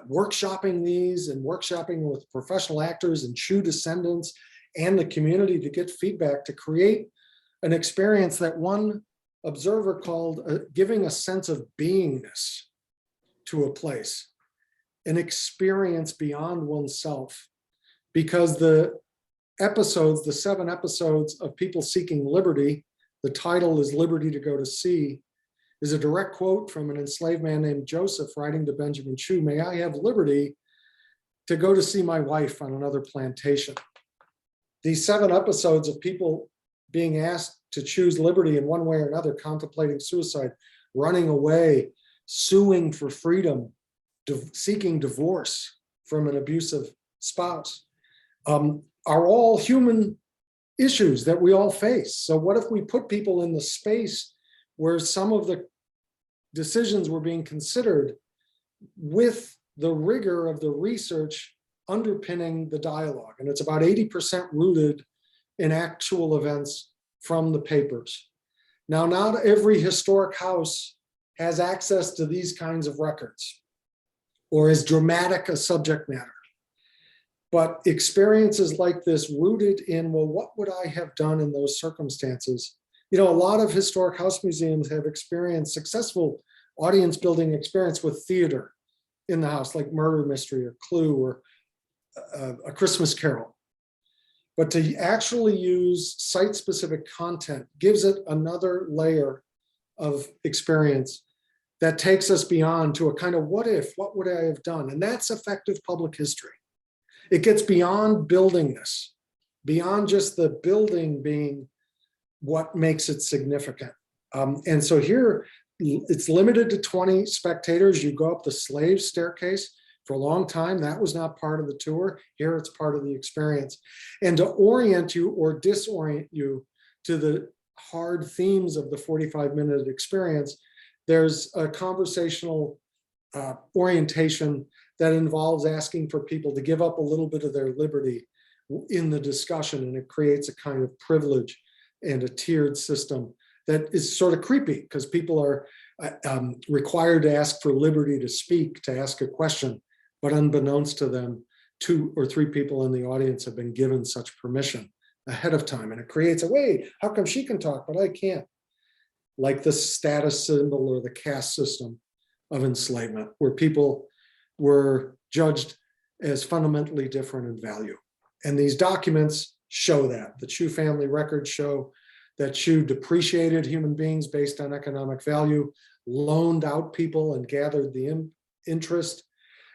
workshopping these and workshopping with professional actors and Chew descendants and the community to get feedback to create an experience that one observer called giving a sense of beingness to a place, an experience beyond oneself. Because the episodes, the 7 episodes of People Seeking Liberty, the title is Liberty to Go to Sea, is a direct quote from an enslaved man named Joseph writing to Benjamin Chew, "May I have liberty to go to see my wife on another plantation." These 7 episodes of people being asked to choose liberty in one way or another, contemplating suicide, running away, suing for freedom, seeking divorce from an abusive spouse, are all human issues that we all face. So what if we put people in the space where some of the decisions were being considered with the rigor of the research underpinning the dialogue? And it's about 80% rooted in actual events from the papers. Now, not every historic house has access to these kinds of records or as dramatic a subject matter. But experiences like this rooted in, well, what would I have done in those circumstances? You know, a lot of historic house museums have experienced successful audience building experience with theater in the house, like Murder Mystery or Clue or A Christmas Carol. But to actually use site-specific content gives it another layer of experience that takes us beyond to a kind of what if, what would I have done? And that's effective public history. It gets beyond building this, beyond just the building being what makes it significant. And so here, it's limited to 20 spectators. You go up the slave staircase. For a long time, that was not part of the tour. Here, it's part of the experience. And to orient you or disorient you to the hard themes of the 45-minute experience, there's a conversational orientation that involves asking for people to give up a little bit of their liberty in the discussion, and it creates a kind of privilege and a tiered system that is sort of creepy because people are required to ask for liberty to speak, to ask a question, but unbeknownst to them, 2 or 3 people in the audience have been given such permission ahead of time, and it creates a, wait, how come she can talk but I can't? Like the status symbol or the caste system of enslavement, where people were judged as fundamentally different in value. And these documents show that. The Chew family records show that Chew depreciated human beings based on economic value, loaned out people and gathered the interest.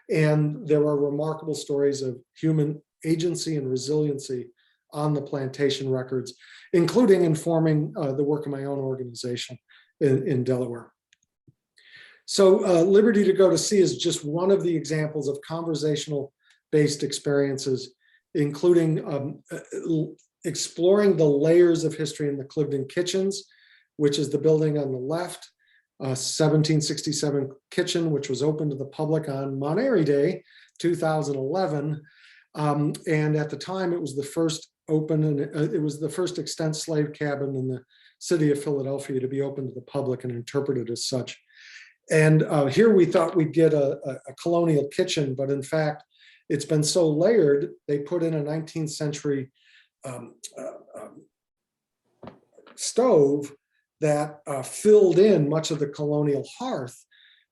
And there are remarkable stories of human agency and resiliency on the plantation records, including informing the work of my own organization in Delaware. So Liberty to Go to Sea is just one of the examples of conversational-based experiences, including exploring the layers of history in the Clifton Kitchens, which is the building on the left, 1767 kitchen, which was open to the public on Monterey Day, 2011. And at the time, it was the first open, and it was the first extant slave cabin in the city of Philadelphia to be open to the public and interpreted as such. And here we thought we'd get a colonial kitchen, but in fact, it's been so layered, they put in a 19th century stove that filled in much of the colonial hearth.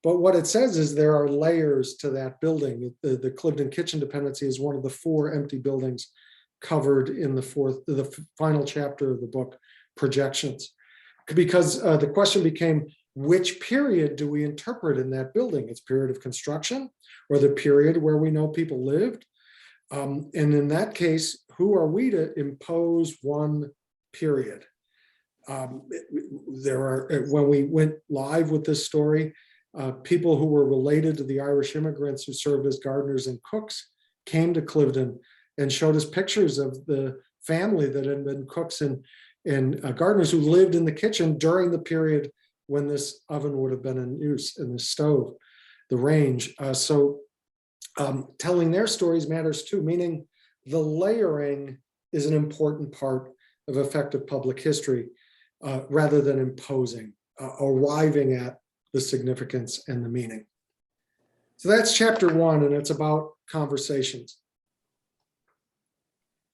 But what it says is there are layers to that building. The Clifton kitchen dependency is one of the 4 empty buildings covered in the final chapter of the book, Projections. Because the question became, which period do we interpret in that building? Its period of construction or the period where we know people lived? And in that case, who are we to impose one period? When we went live with this story, people who were related to the Irish immigrants who served as gardeners and cooks came to Clifton and showed us pictures of the family that had been cooks and gardeners who lived in the kitchen during the period when this oven would have been in use, and the stove, the range. So telling their stories matters too, meaning the layering is an important part of effective public history rather than imposing, arriving at the significance and the meaning. So that's chapter 1, and it's about conversations.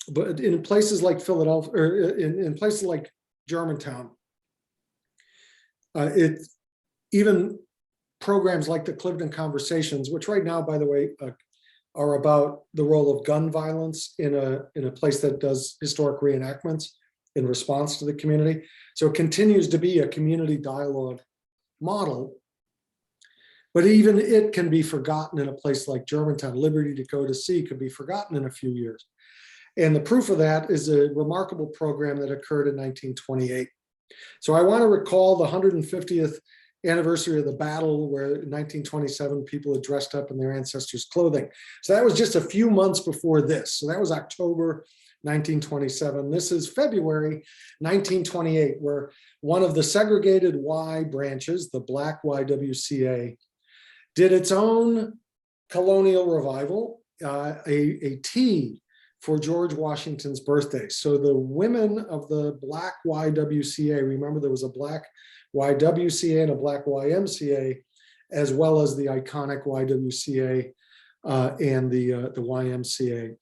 But in places like Philadelphia, or in places like Germantown, even programs like the Clifton Conversations, which right now, by the way, are about the role of gun violence in a place that does historic reenactments in response to the community. So it continues to be a community dialogue model, but even it can be forgotten in a place like Germantown. Liberty to go to sea could be forgotten in a few years. And the proof of that is a remarkable program that occurred in 1928. So I want to recall the 150th anniversary of the battle, where in 1927 people had dressed up in their ancestors' clothing. So that was just a few months before this. So that was October 1927. This is February 1928, where one of the segregated Y branches, the Black YWCA, did its own colonial revival, a tea for George Washington's birthday. So the women of the Black YWCA, remember there was a Black YWCA and a Black YMCA, as well as the iconic YWCA and the YMCA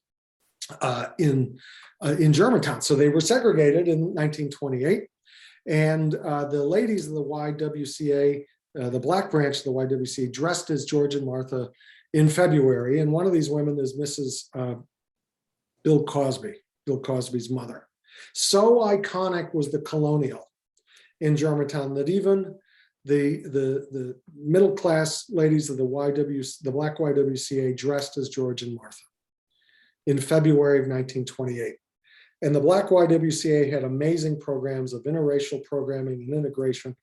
in Germantown. So they were segregated in 1928. And the ladies of the YWCA, the Black branch of the YWCA, dressed as George and Martha in February. And one of these women is Mrs. Bill Cosby, Bill Cosby's mother. So iconic was the colonial in Germantown that even the middle class ladies of the Black YWCA dressed as George and Martha in February of 1928. And the Black YWCA had amazing programs of interracial programming and integration,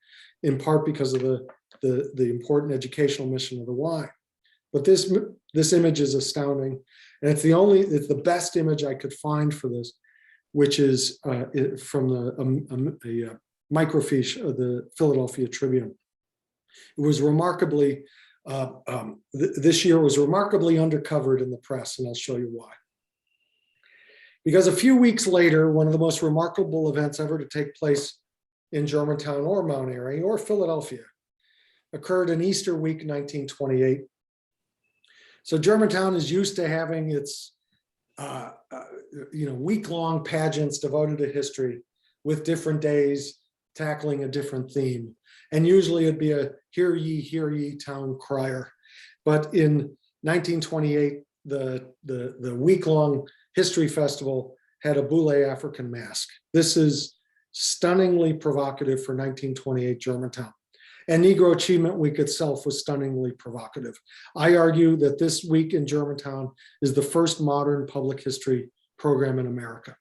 in part because of the important educational mission of the Y. But this image is astounding. And it's the best image I could find for this, which is from the microfiche of the Philadelphia Tribune. It was remarkably, this year was remarkably undercovered in the press, and I'll show you why. Because a few weeks later, one of the most remarkable events ever to take place in Germantown or Mount Airy or Philadelphia occurred in Easter week 1928. So Germantown is used to having its week-long pageants devoted to history with different days tackling a different theme. And usually it'd be a hear ye town crier. But in 1928, the week-long history festival had a Boule African mask. This is stunningly provocative for 1928 Germantown. And Negro Achievement Week itself was stunningly provocative. I argue that this week in Germantown is the first modern public history program in America.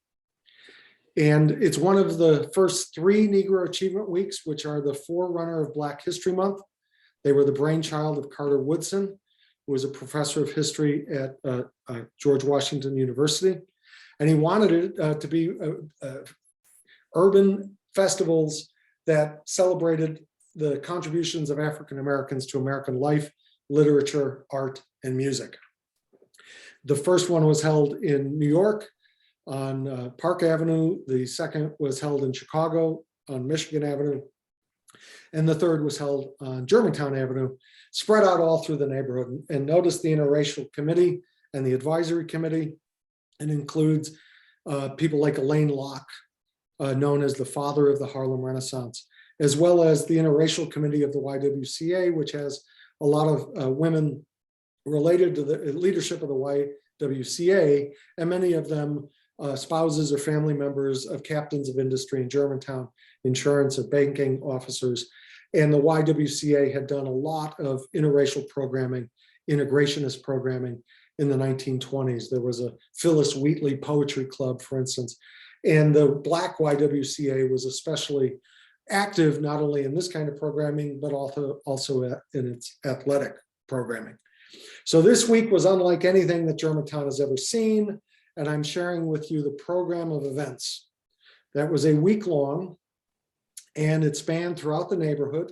And it's one of the first 3 Negro Achievement Weeks, which are the forerunner of Black History Month. They were the brainchild of Carter Woodson, who was a professor of history at George Washington University. And he wanted it to be urban festivals that celebrated the contributions of African Americans to American life, literature, art, and music. The first one was held in New York on Park Avenue. The second was held in Chicago on Michigan Avenue. And the third was held on Germantown Avenue, spread out all through the neighborhood. And notice the interracial committee and the advisory committee. It includes people like Elaine Locke, known as the father of the Harlem Renaissance, as well as the interracial committee of the YWCA, which has a lot of women related to the leadership of the YWCA, and many of them spouses or family members of captains of industry in Germantown, insurance and banking officers. And the YWCA had done a lot of interracial programming, integrationist programming in the 1920s. There was a Phyllis Wheatley Poetry Club, for instance. And the Black YWCA was especially active, not only in this kind of programming, but also in its athletic programming. So this week was unlike anything that Germantown has ever seen. And I'm sharing with you the program of events. That was a week long, and it spanned throughout the neighborhood.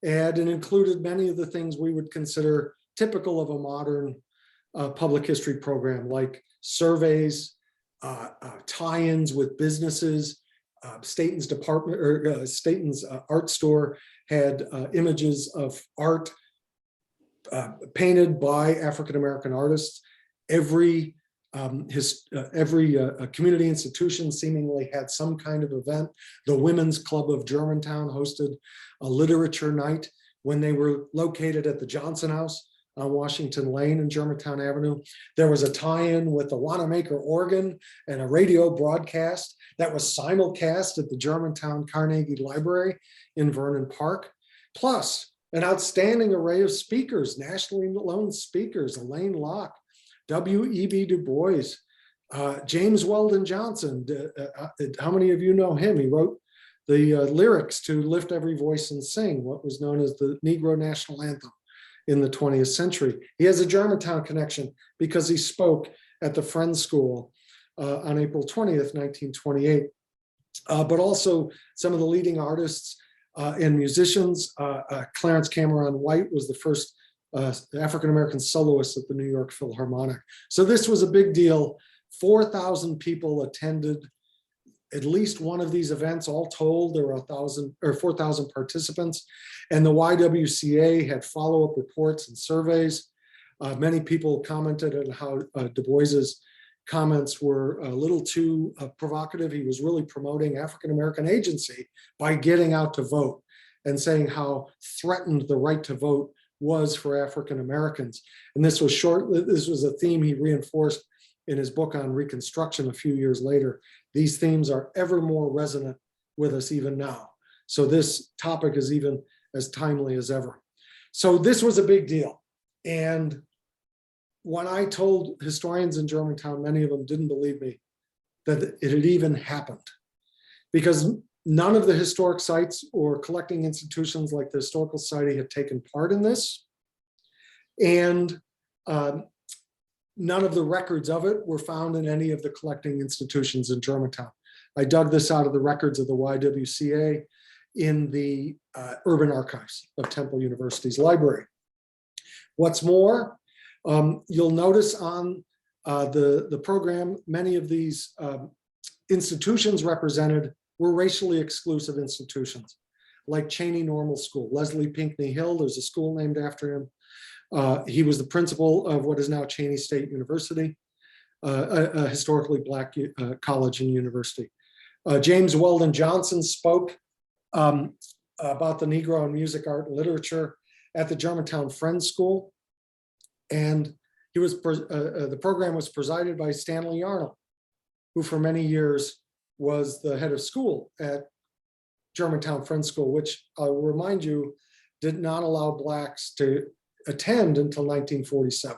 And it included many of the things we would consider typical of a modern public history program, like surveys, tie-ins with businesses. Staten's department, or Staten's art store had images of art painted by African-American artists. Every community institution seemingly had some kind of event. The Women's Club of Germantown hosted a literature night when they were located at the Johnson House on Washington Lane and Germantown Avenue. There was a tie-in with the Wanamaker organ and a radio broadcast that was simulcast at the Germantown Carnegie Library in Vernon Park. Plus, an outstanding array of speakers, nationally known speakers: Elaine Locke, W.E.B. Du Bois, James Weldon Johnson. How many of you know him? He wrote the lyrics to Lift Every Voice and Sing, what was known as the Negro National Anthem in the 20th century. He has a Germantown connection because he spoke at the Friends School on April 20th, 1928. But also some of the leading artists and musicians. Clarence Cameron White was the first African-American soloist at the New York Philharmonic. So this was a big deal. 4,000 people attended at least one of these events. All told, there were 4,000 participants, and the YWCA had follow-up reports and surveys. Many people commented on how Du Bois's comments were a little too provocative. He was really promoting African-American agency by getting out to vote and saying how threatened the right to vote was for African Americans. And this was a theme he reinforced in his book on Reconstruction a few years later. These themes are ever more resonant with us even now. So this topic is even as timely as ever. So this was a big deal. And when I told historians in Germantown, many of them didn't believe me that it had even happened, because none of the historic sites or collecting institutions like the Historical Society had taken part in this. And none of the records of it were found in any of the collecting institutions in Germantown. I dug this out of the records of the YWCA in the Urban Archives of Temple University's library. What's more, you'll notice on the program, many of these institutions represented were racially exclusive institutions, like Cheney Normal School. Leslie Pinckney Hill, there's a school named after him. He was the principal of what is now Cheney State University, a historically Black college and university. James Weldon Johnson spoke about the Negro in music, art, and literature at the Germantown Friends School. And he was the program was presided by Stanley Yarnell, who for many years was the head of school at Germantown Friends School, which I'll remind you did not allow Blacks to attend until 1947.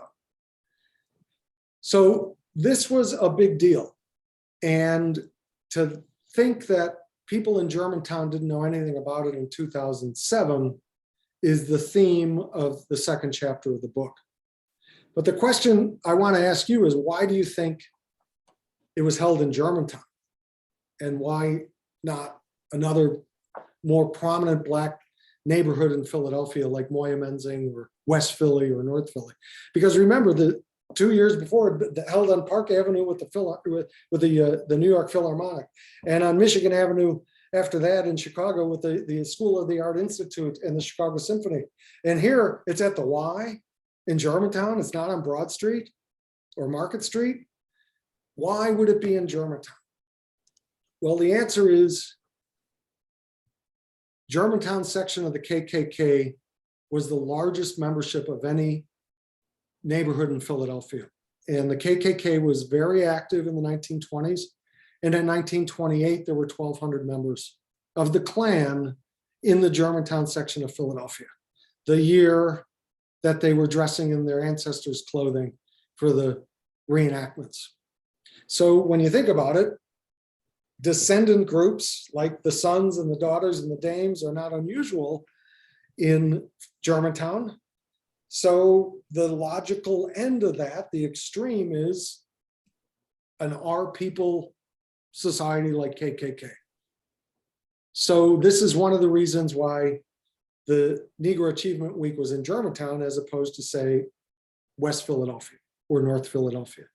So this was a big deal. And to think that people in Germantown didn't know anything about it in 2007 is the theme of the second chapter of the book. But the question I want to ask you is, why do you think it was held in Germantown? And why not another more prominent Black neighborhood in Philadelphia like Moyamensing or West Philly or North Philly? Because remember, the 2 years before, held on Park Avenue with the New York Philharmonic, and on Michigan Avenue after that in Chicago with the School of the Art Institute and the Chicago Symphony. And here it's at the Y in Germantown. It's not on Broad Street or Market Street. Why would it be in Germantown? Well, the answer is Germantown section of the KKK was the largest membership of any neighborhood in Philadelphia. And the KKK was very active in the 1920s. And in 1928, there were 1,200 members of the Klan in the Germantown section of Philadelphia, the year that they were dressing in their ancestors' clothing for the reenactments. So when you think about it, descendant groups like the sons and the daughters and the dames are not unusual in Germantown. So the logical end of that, the extreme, is an our people society like KKK. So this is one of the reasons why the Negro Achievement Week was in Germantown as opposed to, say, West Philadelphia or North Philadelphia.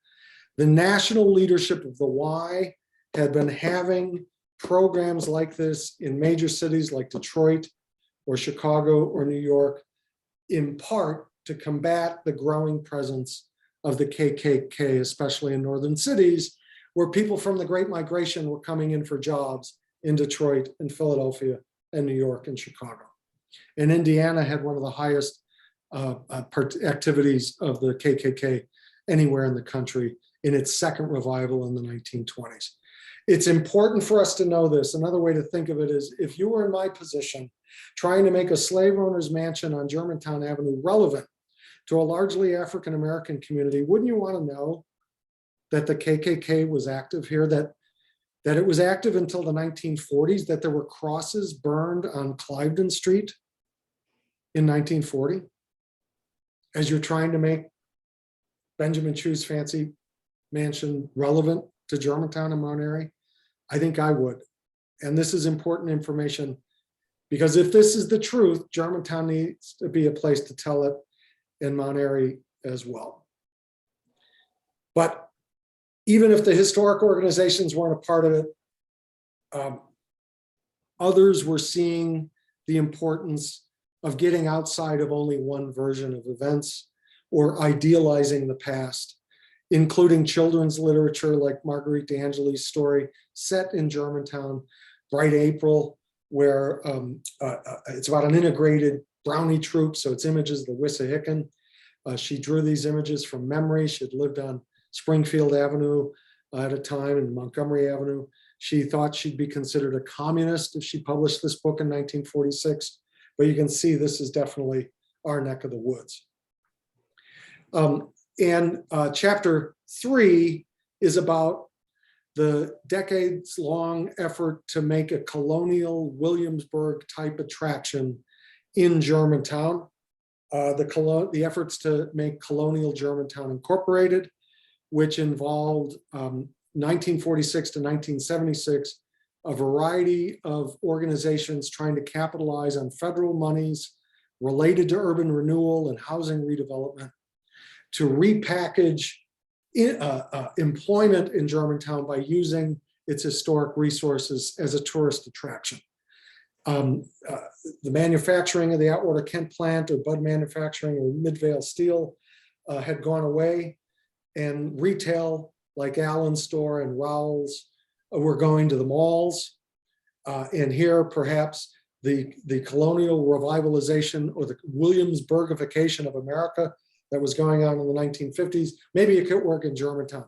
The national leadership of the Y had been having programs like this in major cities like Detroit or Chicago or New York, in part to combat the growing presence of the KKK, especially in northern cities, where people from the Great Migration were coming in for jobs in Detroit and Philadelphia and New York and Chicago. And Indiana had one of the highest activities of the KKK anywhere in the country in its second revival in the 1920s. It's important for us to know this. Another way to think of it is, if you were in my position trying to make a slave owner's mansion on Germantown Avenue relevant to a largely African-American community, wouldn't you want to know that the KKK was active here, that it was active until the 1940s, that there were crosses burned on Clifton Street in 1940? As you're trying to make Benjamin Chew's fancy mansion relevant to Germantown and Mount Airy? I think I would. And this is important information, because if this is the truth, Germantown needs to be a place to tell it, in Mount Airy as well. But even if the historic organizations weren't a part of it, others were seeing the importance of getting outside of only one version of events or idealizing the past, including children's literature like Marguerite D'Angeli's story set in Germantown, Bright April, where it's about an integrated Brownie troop, so it's images of the Wissahickon. She drew these images from memory. She had lived on Springfield Avenue at a time, and Montgomery Avenue. She thought she'd be considered a communist if she published this book in 1946, but you can see this is definitely our neck of the woods. Chapter 3 is about the decades-long effort to make a colonial Williamsburg type attraction in Germantown. The efforts to make colonial Germantown Incorporated, which involved 1946 to 1976, a variety of organizations trying to capitalize on federal monies related to urban renewal and housing redevelopment to repackage employment in Germantown by using its historic resources as a tourist attraction. The manufacturing of the Atwater Kent plant, or Bud Manufacturing, or Midvale Steel had gone away, and retail like Allen's Store and Rowell's were going to the malls. And here, perhaps, the colonial revitalization or the Williamsburgification of America that was going on in the 1950s, maybe it could work in Germantown,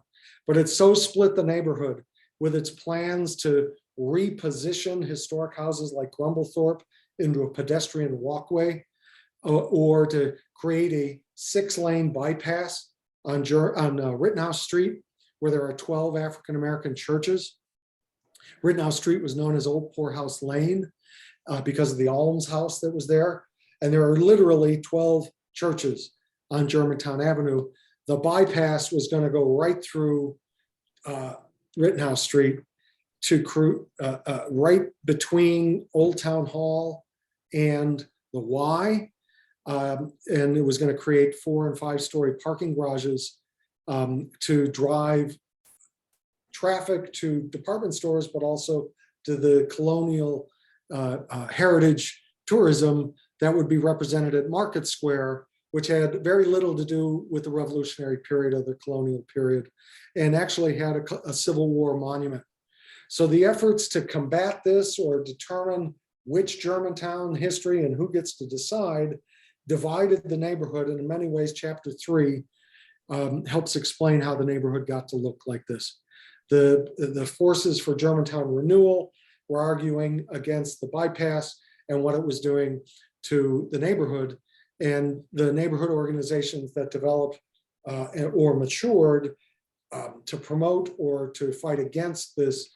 but it so split the neighborhood with its plans to reposition historic houses like Grumblethorpe into a pedestrian walkway, or to create a 6-lane bypass on Rittenhouse Street, where there are 12 African-American churches. Rittenhouse Street was known as Old Poorhouse Lane because of the almshouse that was there. And there are literally 12 churches on Germantown Avenue. The bypass was going to go right through Rittenhouse Street to right between Old Town Hall and the Y. And it was going to create 4- and 5-story parking garages to drive traffic to department stores, but also to the colonial heritage tourism that would be represented at Market Square, which had very little to do with the revolutionary period or the colonial period, and actually had a Civil War monument. So the efforts to combat this or determine which Germantown history and who gets to decide divided the neighborhood. And in many ways, chapter 3 helps explain how the neighborhood got to look like this. The forces for Germantown renewal were arguing against the bypass and what it was doing to the neighborhood. And the neighborhood organizations that developed or matured to promote or to fight against this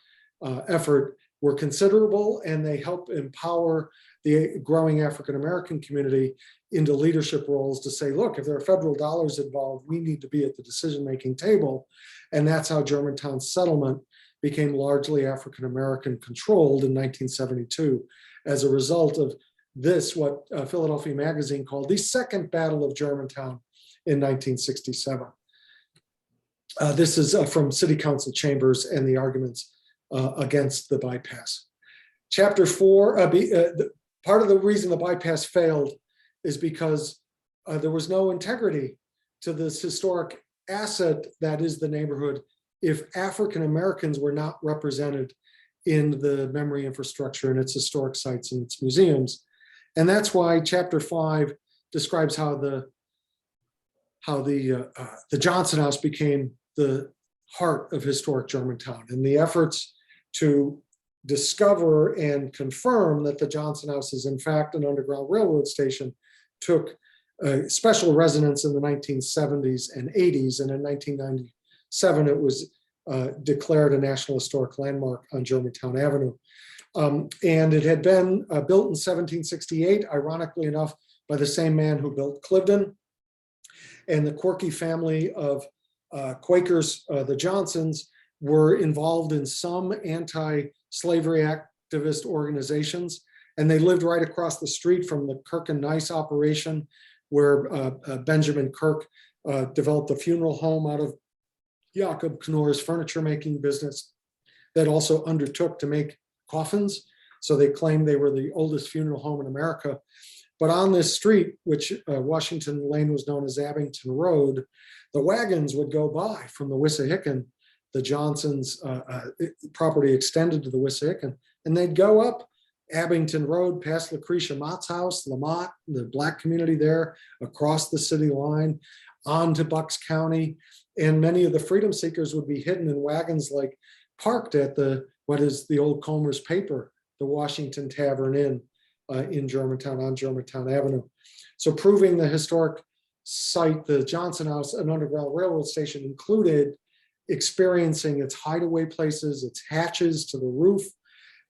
effort were considerable, and they help empower the growing African-American community into leadership roles to say, look, if there are federal dollars involved, we need to be at the decision-making table. And that's how Germantown settlement became largely African-American controlled in 1972 as a result of this, what Philadelphia Magazine called the Second Battle of Germantown in 1967. This is from City Council chambers and the arguments against the bypass. Chapter 4, part of the reason the bypass failed is because there was no integrity to this historic asset that is the neighborhood if African Americans were not represented in the memory infrastructure and its historic sites and its museums. And that's why chapter 5 describes how the Johnson House became the heart of historic Germantown, and the efforts to discover and confirm that the Johnson House is in fact an Underground Railroad station took special resonance in the 1970s and 80s. And in 1997, it was declared a National Historic Landmark on Germantown Avenue. And it had been built in 1768, ironically enough, by the same man who built Clifton. And the Quirky family of Quakers, the Johnsons, were involved in some anti-slavery activist organizations. And they lived right across the street from the Kirk and Nice operation, where Benjamin Kirk developed a funeral home out of Jacob Knorr's furniture making business that also undertook to make coffins. So they claimed they were the oldest funeral home in America. But on this street, which Washington Lane was known as Abington Road, the wagons would go by from the Wissahickon. The Johnsons' property extended to the Wissahickon, and they'd go up Abington Road past Lucretia Mott's house, Lamont, the Black community there, across the city line, on to Bucks County. And many of the freedom seekers would be hidden in wagons, like parked at what is the old Comer's Paper, the Washington Tavern Inn in Germantown, on Germantown Avenue. So proving the historic site, the Johnson House, an Underground Railroad station, included experiencing its hideaway places, its hatches to the roof,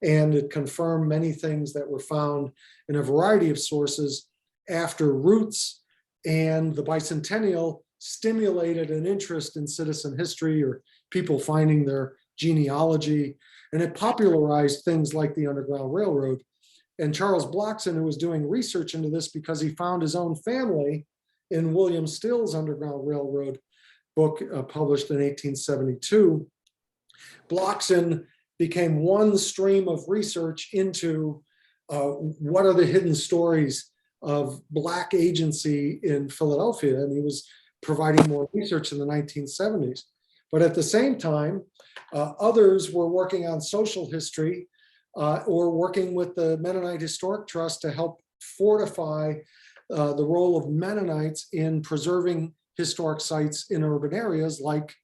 and it confirmed many things that were found in a variety of sources after Roots and the bicentennial stimulated an interest in citizen history or people finding their genealogy, and it popularized things like the Underground Railroad. And Charles Blockson, who was doing research into this because he found his own family in William Still's Underground Railroad book published in 1872, Blockson became one stream of research into what are the hidden stories of Black agency in Philadelphia. And he was providing more research in the 1970s. But at the same time, others were working on social history or working with the Mennonite Historic Trust to help fortify the role of Mennonites in preserving historic sites in urban areas, like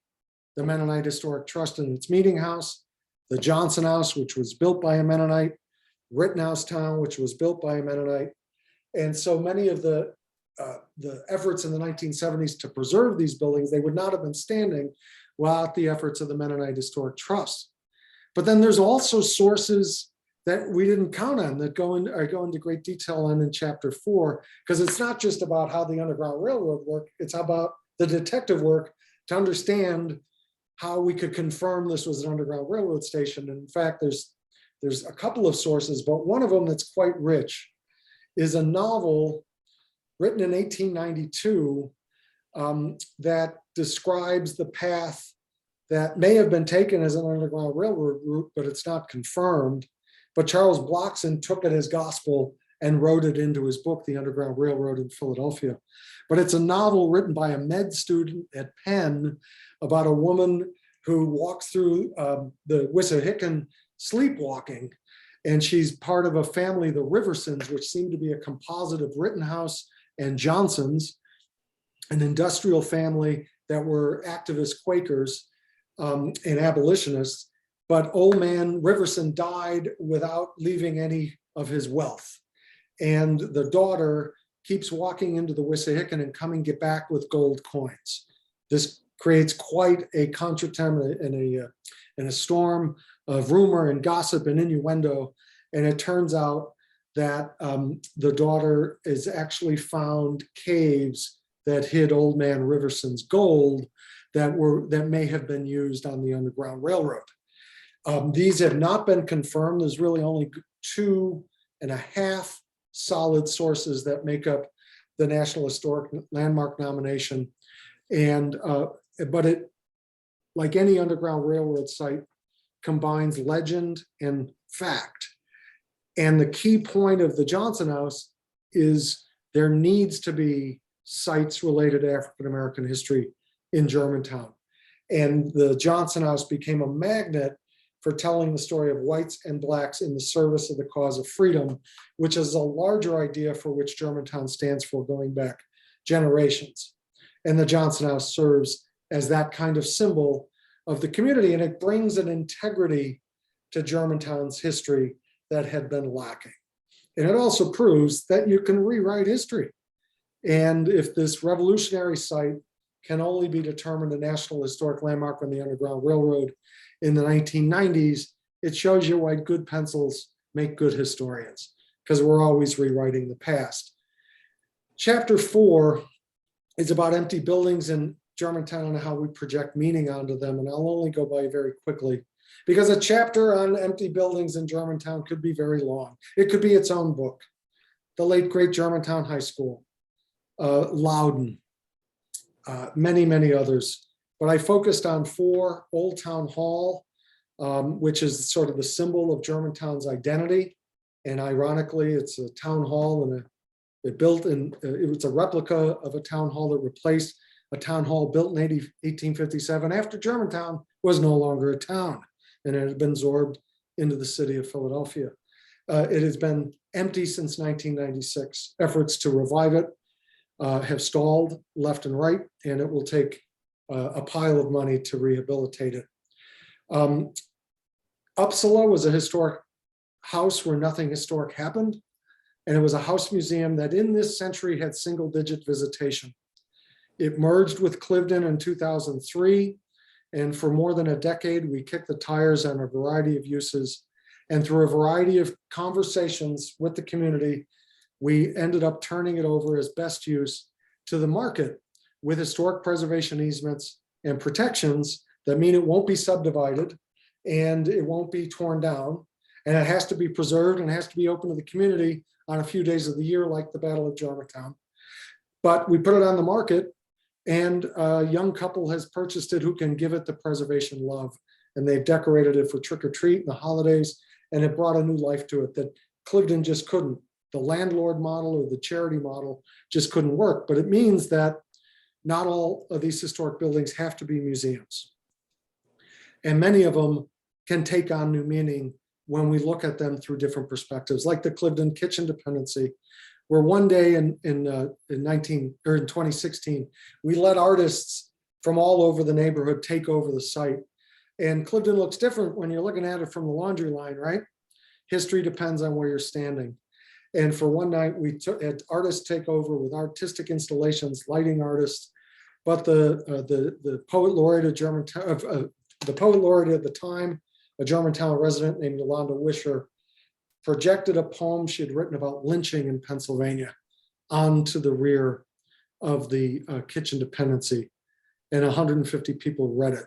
the Mennonite Historic Trust and its meeting house, the Johnson House, which was built by a Mennonite, Rittenhouse Town, which was built by a Mennonite. And so many of the efforts in the 1970s to preserve these buildings, they would not have been standing without the efforts of the Mennonite Historic Trust. But then there's also sources that we didn't count on that go into great detail on in chapter 4, because it's not just about how the Underground Railroad worked, it's about the detective work to understand how we could confirm this was an Underground Railroad station. And in fact, there's a couple of sources, but one of them that's quite rich is a novel written in 1892 that describes the path that may have been taken as an Underground Railroad route, but it's not confirmed. But Charles Blockson took it as gospel and wrote it into his book, The Underground Railroad in Philadelphia. But it's a novel written by a med student at Penn about a woman who walks through the Wissahickon sleepwalking. And she's part of a family, the Riversons, which seem to be a composite of Rittenhouse and Johnsons, an industrial family that were activist Quakers and abolitionists. But old man Riverson died without leaving any of his wealth. And the daughter keeps walking into the Wissahickon and coming back with gold coins. This creates quite a contretemps and a storm of rumor and gossip and innuendo. And it turns out that the daughter is actually found caves that hid old man Riverson's gold that may have been used on the Underground Railroad. These have not been confirmed. There's really only 2.5 solid sources that make up the National Historic Landmark nomination. And but it, like any Underground Railroad site, combines legend and fact. And the key point of the Johnson House is there needs to be sites related to African-American history in Germantown. And the Johnson House became a magnet for telling the story of whites and blacks in the service of the cause of freedom, which is a larger idea for which Germantown stands for going back generations. And the Johnson House serves as that kind of symbol of the community, and it brings an integrity to Germantown's history that had been lacking. And it also proves that you can rewrite history. And if this revolutionary site can only be determined a National Historic Landmark on the Underground Railroad in the 1990s, it shows you why good pencils make good historians, because we're always rewriting the past. Chapter 4 is about empty buildings in Germantown and how we project meaning onto them. And I'll only go by very quickly, because a chapter on empty buildings in Germantown could be very long. It could be its own book. The late great Germantown High School, Loudon, many, many others. But I focused on 4, Old Town Hall, which is sort of the symbol of Germantown's identity. And ironically, it's a town hall, and it was a replica of a town hall that replaced a town hall built in 1857 after Germantown was no longer a town, and it had been absorbed into the city of Philadelphia. It has been empty since 1996. Efforts to revive it have stalled left and right, and it will take a pile of money to rehabilitate it. Uppsala was a historic house where nothing historic happened, and it was a house museum that in this century had single-digit visitation. It merged with Clifton in 2003, and for more than a decade, we kicked the tires on a variety of uses, and through a variety of conversations with the community, we ended up turning it over as best use to the market with historic preservation easements and protections that mean it won't be subdivided and it won't be torn down, and it has to be preserved and has to be open to the community on a few days of the year, like the Battle of Germantown. But we put it on the market, and a young couple has purchased it who can give it the preservation love, and they've decorated it for trick or treat and the holidays, and it brought a new life to it that Clifton just couldn't. The landlord model or the charity model just couldn't work. But it means that not all of these historic buildings have to be museums. And many of them can take on new meaning when we look at them through different perspectives, like the Clifton Kitchen Dependency, where one day in 2016, we let artists from all over the neighborhood take over the site. And Clifton looks different when you're looking at it from the laundry line, right? History depends on where you're standing. And for one night, we had artists take over with artistic installations, lighting artists. But the poet laureate of Germantown, the poet laureate at the time, a Germantown resident named Yolanda Wisher, projected a poem she had written about lynching in Pennsylvania onto the rear of the kitchen dependency, and 150 people read it.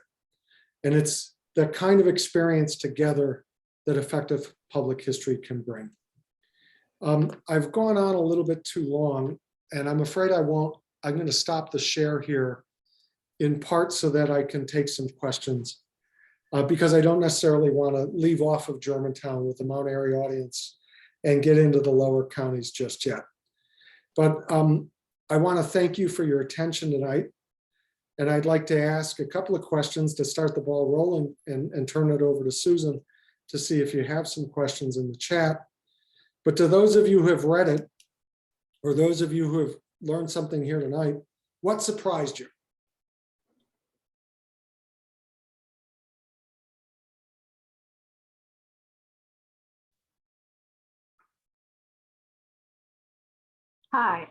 And it's the kind of experience together that effective public history can bring. I've gone on a little bit too long, and I'm afraid I'm going to stop the share here in part so that I can take some questions, because I don't necessarily want to leave off of Germantown with the Mount Airy audience and get into the lower counties just yet. But I want to thank you for your attention tonight. And I'd like to ask a couple of questions to start the ball rolling and turn it over to Susan to see if you have some questions in the chat. But to those of you who have read it, or those of you who have learned something here tonight, what surprised you? Hi,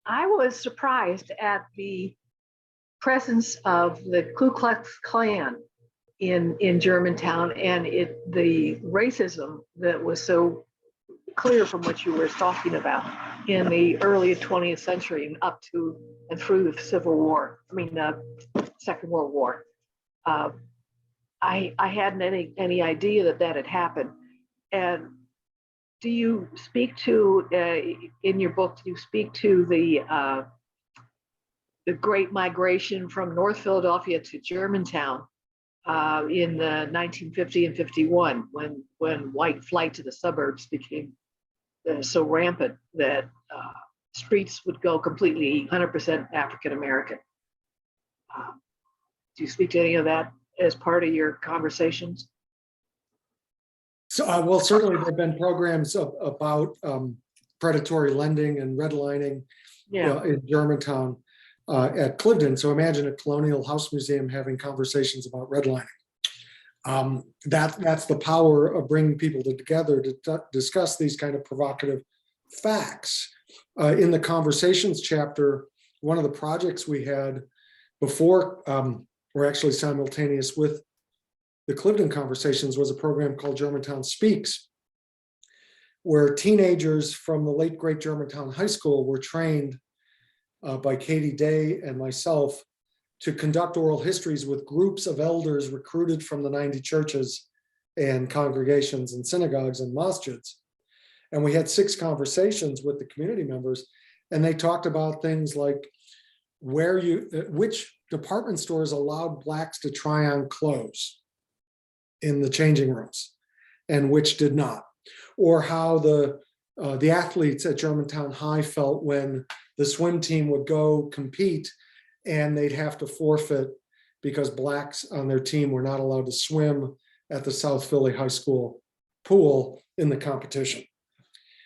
I was surprised at the presence of the Ku Klux Klan in Germantown, and the racism that was so clear from what you were talking about in the early 20th century and up to and through the Civil War. I mean, Second World War. I hadn't any idea that had happened. And do you speak to, in your book, do you speak to the Great Migration from North Philadelphia to Germantown in the 1950 and 51, when white flight to the suburbs became so rampant that streets would go completely 100% African American? Do you speak to any of that as part of your conversations? So, well, certainly there have been programs about predatory lending and redlining, in Germantown at Clifton. So imagine a colonial house museum having conversations about redlining. That's the power of bringing people together to discuss these kind of provocative facts. In the conversations chapter, one of the projects we had before, were actually simultaneous with the Clifton conversations, was a program called Germantown Speaks, where teenagers from the late great Germantown High School were trained by Katie Day and myself to conduct oral histories with groups of elders recruited from the 90 churches and congregations and synagogues and masjids. And we had 6 conversations with the community members, and they talked about things like which department stores allowed Blacks to try on clothes in the changing rooms and which did not, or how the athletes at Germantown High felt when the swim team would go compete and they'd have to forfeit because Blacks on their team were not allowed to swim at the South Philly High School pool in the competition.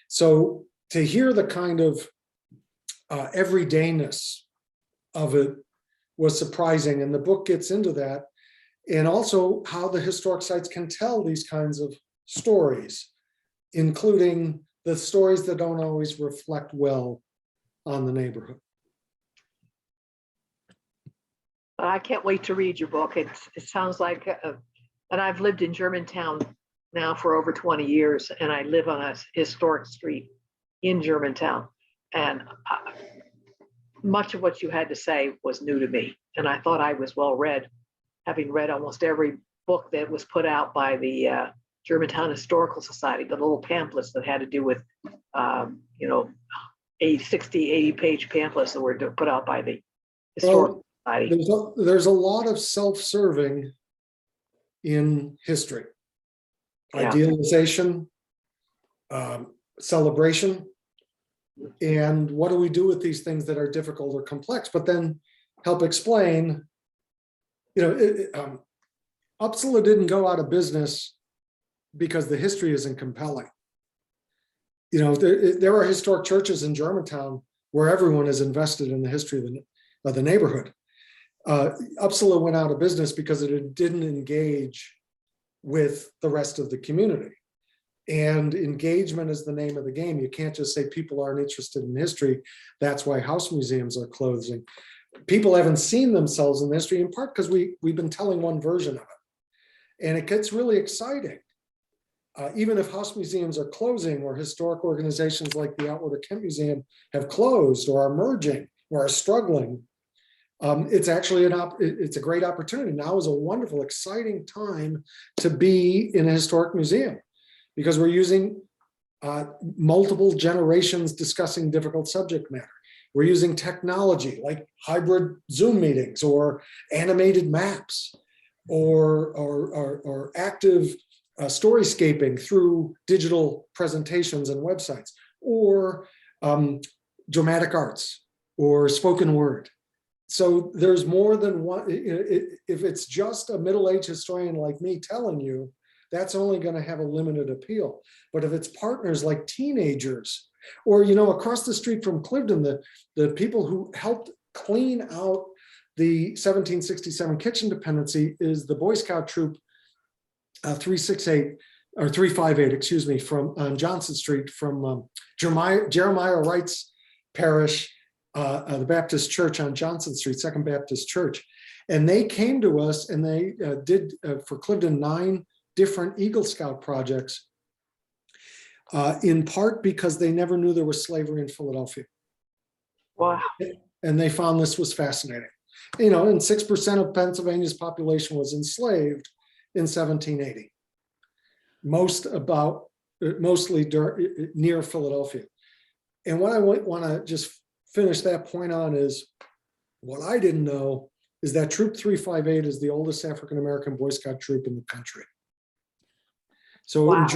So to hear the kind of everydayness of it was surprising, and the book gets into that, and also how the historic sites can tell these kinds of stories, including the stories that don't always reflect well on the neighborhood. I can't wait to read your book. It sounds like, and I've lived in Germantown now for over 20 years, and I live on a historic street in Germantown. And much of what you had to say was new to me. And I thought I was well read, having read almost every book that was put out by the Germantown Historical Society, the little pamphlets that had to do with, 60, 80 page pamphlets that were put out by the Historical Society. There's a lot of self-serving in history. Yeah. Idealization, celebration, and what do we do with these things that are difficult or complex, but then help explain, Uppsala didn't go out of business because the history isn't compelling. There are historic churches in Germantown where everyone is invested in the history of the neighborhood. Uppsala went out of business because it didn't engage with the rest of the community. And engagement is the name of the game. You can't just say people aren't interested in history. That's why house museums are closing. People haven't seen themselves in history, in part because we've been telling one version of it. And it gets really exciting. Even if house museums are closing, or historic organizations like the Outwater Kent Museum have closed or are merging or are struggling, it's actually it's a great opportunity. Now is a wonderful, exciting time to be in a historic museum, because we're using multiple generations discussing difficult subject matter. We're using technology like hybrid Zoom meetings or animated maps or active storyscaping through digital presentations and websites, or dramatic arts or spoken word. So there's more than one. If it's just a middle-aged historian like me telling you, that's only going to have a limited appeal. But if it's partners like teenagers, or across the street from Clifton, the people who helped clean out the 1767 kitchen dependency is the Boy Scout troop 368 or 358, excuse me, from on Johnson Street from Jeremiah Wright's parish, the Baptist Church on Johnson Street, Second Baptist Church. And they came to us and they did for Clifton 9 different Eagle Scout projects, in part because they never knew there was slavery in Philadelphia. Wow. And they found this was fascinating. And 6% of Pennsylvania's population was enslaved in 1780. Mostly near Philadelphia. And what I want to just finish that point on is, what I didn't know is that Troop 358 is the oldest African-American Boy Scout troop in the country. So wow.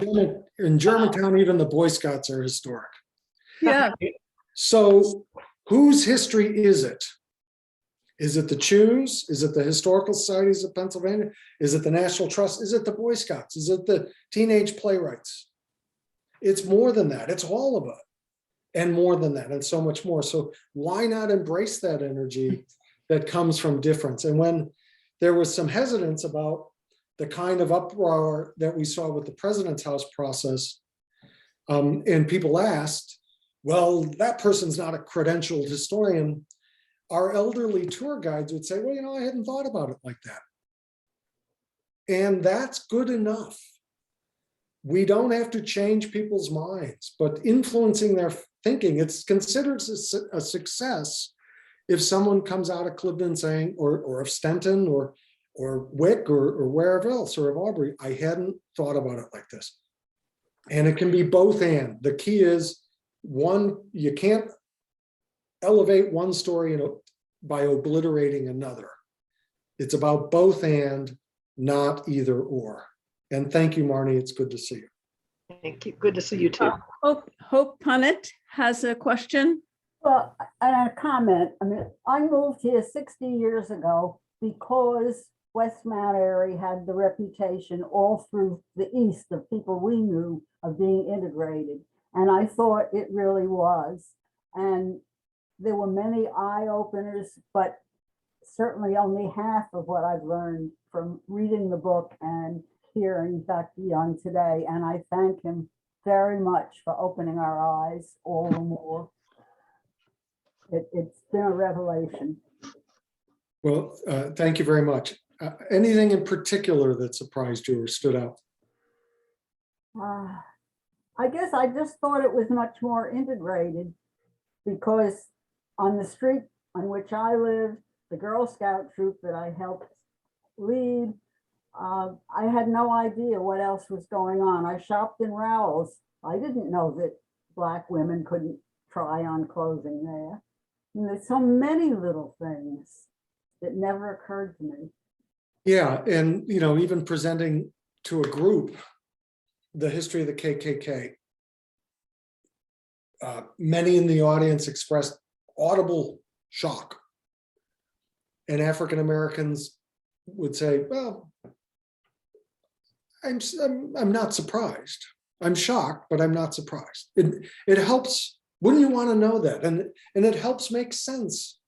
in Germantown, even the Boy Scouts are historic. Yeah. So whose history is it? Is it the Chews? Is it the Historical Societies of Pennsylvania? Is it the National Trust? Is it the Boy Scouts? Is it the Teenage Playwrights? It's more than that. It's all of it. And more than that, and so much more. So why not embrace that energy that comes from difference? And when there was some hesitance about the kind of uproar that we saw with the President's House process, and people asked, well, that person's not a credentialed historian, our elderly tour guides would say, well, I hadn't thought about it like that. And that's good enough. We don't have to change people's minds, but influencing their thinking, it's considered a success if someone comes out of Clifton saying, or of Stenton or Wick or wherever else, or of Aubrey, I hadn't thought about it like this. And it can be both and. The key is, one, you can't elevate one story by obliterating another. It's about both and, not either or. And thank you, Marnie. It's good to see you. Thank you. Good to see you too. Hope Punnett has a question. Well, and a comment. I mean, I moved here 60 years ago because West Mount Airy had the reputation all through the East of people we knew of being integrated. And I thought it really was. And there were many eye openers, but certainly only half of what I've learned from reading the book and hearing Dr. Young today. And I thank him very much for opening our eyes all the more. It's been a revelation. Well, thank you very much. Anything in particular that surprised you or stood out? I guess I just thought it was much more integrated, because on the street on which I lived, the Girl Scout troop that I helped lead, I had no idea what else was going on. I shopped in Rowell's. I didn't know that Black women couldn't try on clothing there. And there's so many little things that never occurred to me. Yeah, and even presenting to a group the history of the KKK. Many in the audience expressed audible shock. And African Americans would say, well, I'm not surprised. I'm shocked, but I'm not surprised. It helps. Wouldn't you want to know that? And it helps make sense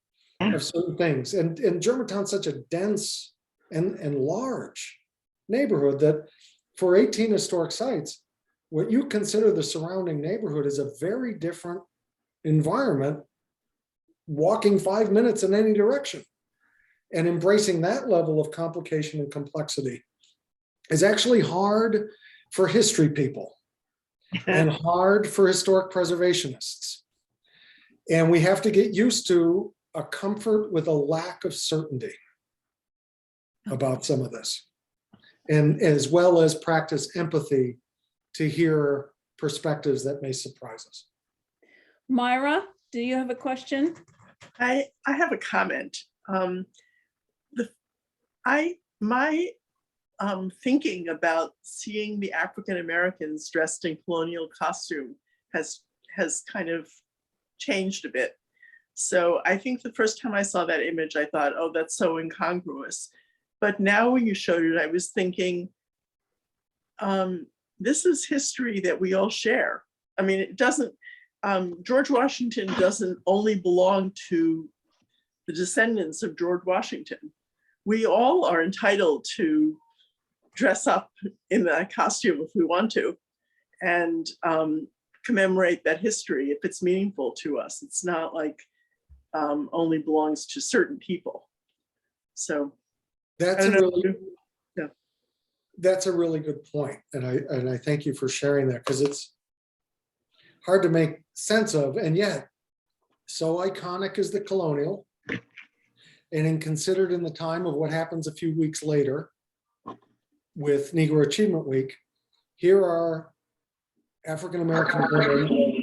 of certain things. And Germantown's such a dense and large neighborhood that for 18 historic sites, what you consider the surrounding neighborhood is a very different environment, walking 5 minutes in any direction. And embracing that level of complication and complexity is actually hard for history people and hard for historic preservationists. And we have to get used to a comfort with a lack of certainty about some of this, and as well as practice empathy to hear perspectives that may surprise us. Myra, do you have a question? I have a comment. My thinking about seeing the African Americans dressed in colonial costume has kind of changed a bit. So I think the first time I saw that image, I thought, oh, that's so incongruous. But now when you showed it, I was thinking, this is history that we all share. I mean, it doesn't, George Washington doesn't only belong to the descendants of George Washington. We all are entitled to dress up in that costume if we want to, and commemorate that history if it's meaningful to us. It's not like only belongs to certain people. So That's I a don't know. really, Yeah. that's a really good point. And I thank you for sharing that, because it's hard to make sense of, and yet so iconic is the colonial. And then considered in the time of what happens a few weeks later with Negro Achievement Week, here are African-American women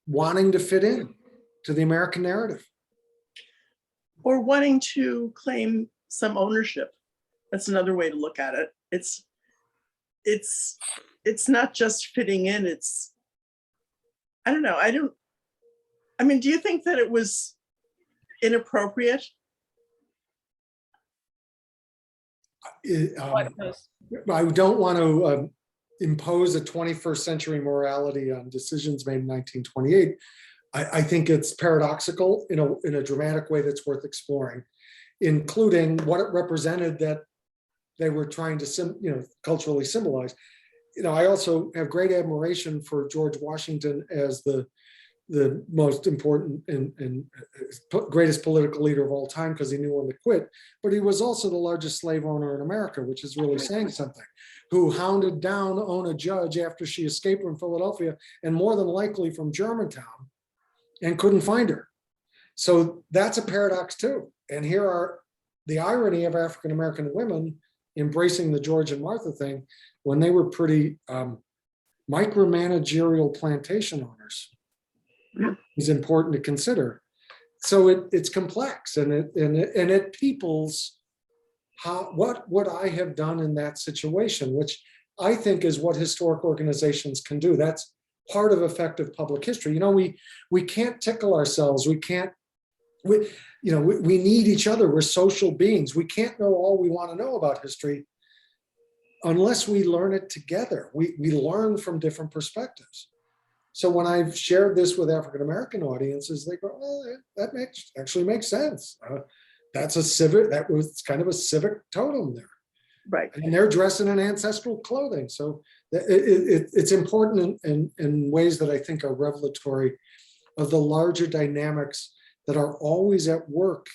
wanting to fit in to the American narrative. Or wanting to claim some ownership. That's another way to look at it. It's not just fitting in, it's, I don't know, I mean, do you think that it was inappropriate? I don't want to impose a 21st century morality on decisions made in 1928. I think it's paradoxical in a dramatic way that's worth exploring, including what it represented that they were trying to culturally symbolize. I also have great admiration for George Washington as the most important and greatest political leader of all time, because he knew when to quit, but he was also the largest slave owner in America, which is really saying something, who hounded down Ona Judge after she escaped from Philadelphia and more than likely from Germantown, and couldn't find her. So that's a paradox too. And here are the irony of African-American women embracing the George and Martha thing when they were pretty micromanagerial plantation owners. Is important to consider. So it's complex, and it peoples what would I have done in that situation, which I think is what historic organizations can do. That's part of effective public history. We can't tickle ourselves. We need each other. We're social beings. We can't know all we want to know about history unless we learn it together. We learn from different perspectives. So when I've shared this with African-American audiences, they go, "Oh, that actually makes sense. That was kind of a civic totem there." Right. And they're dressed in an ancestral clothing. So it's important in ways that I think are revelatory of the larger dynamics that are always at work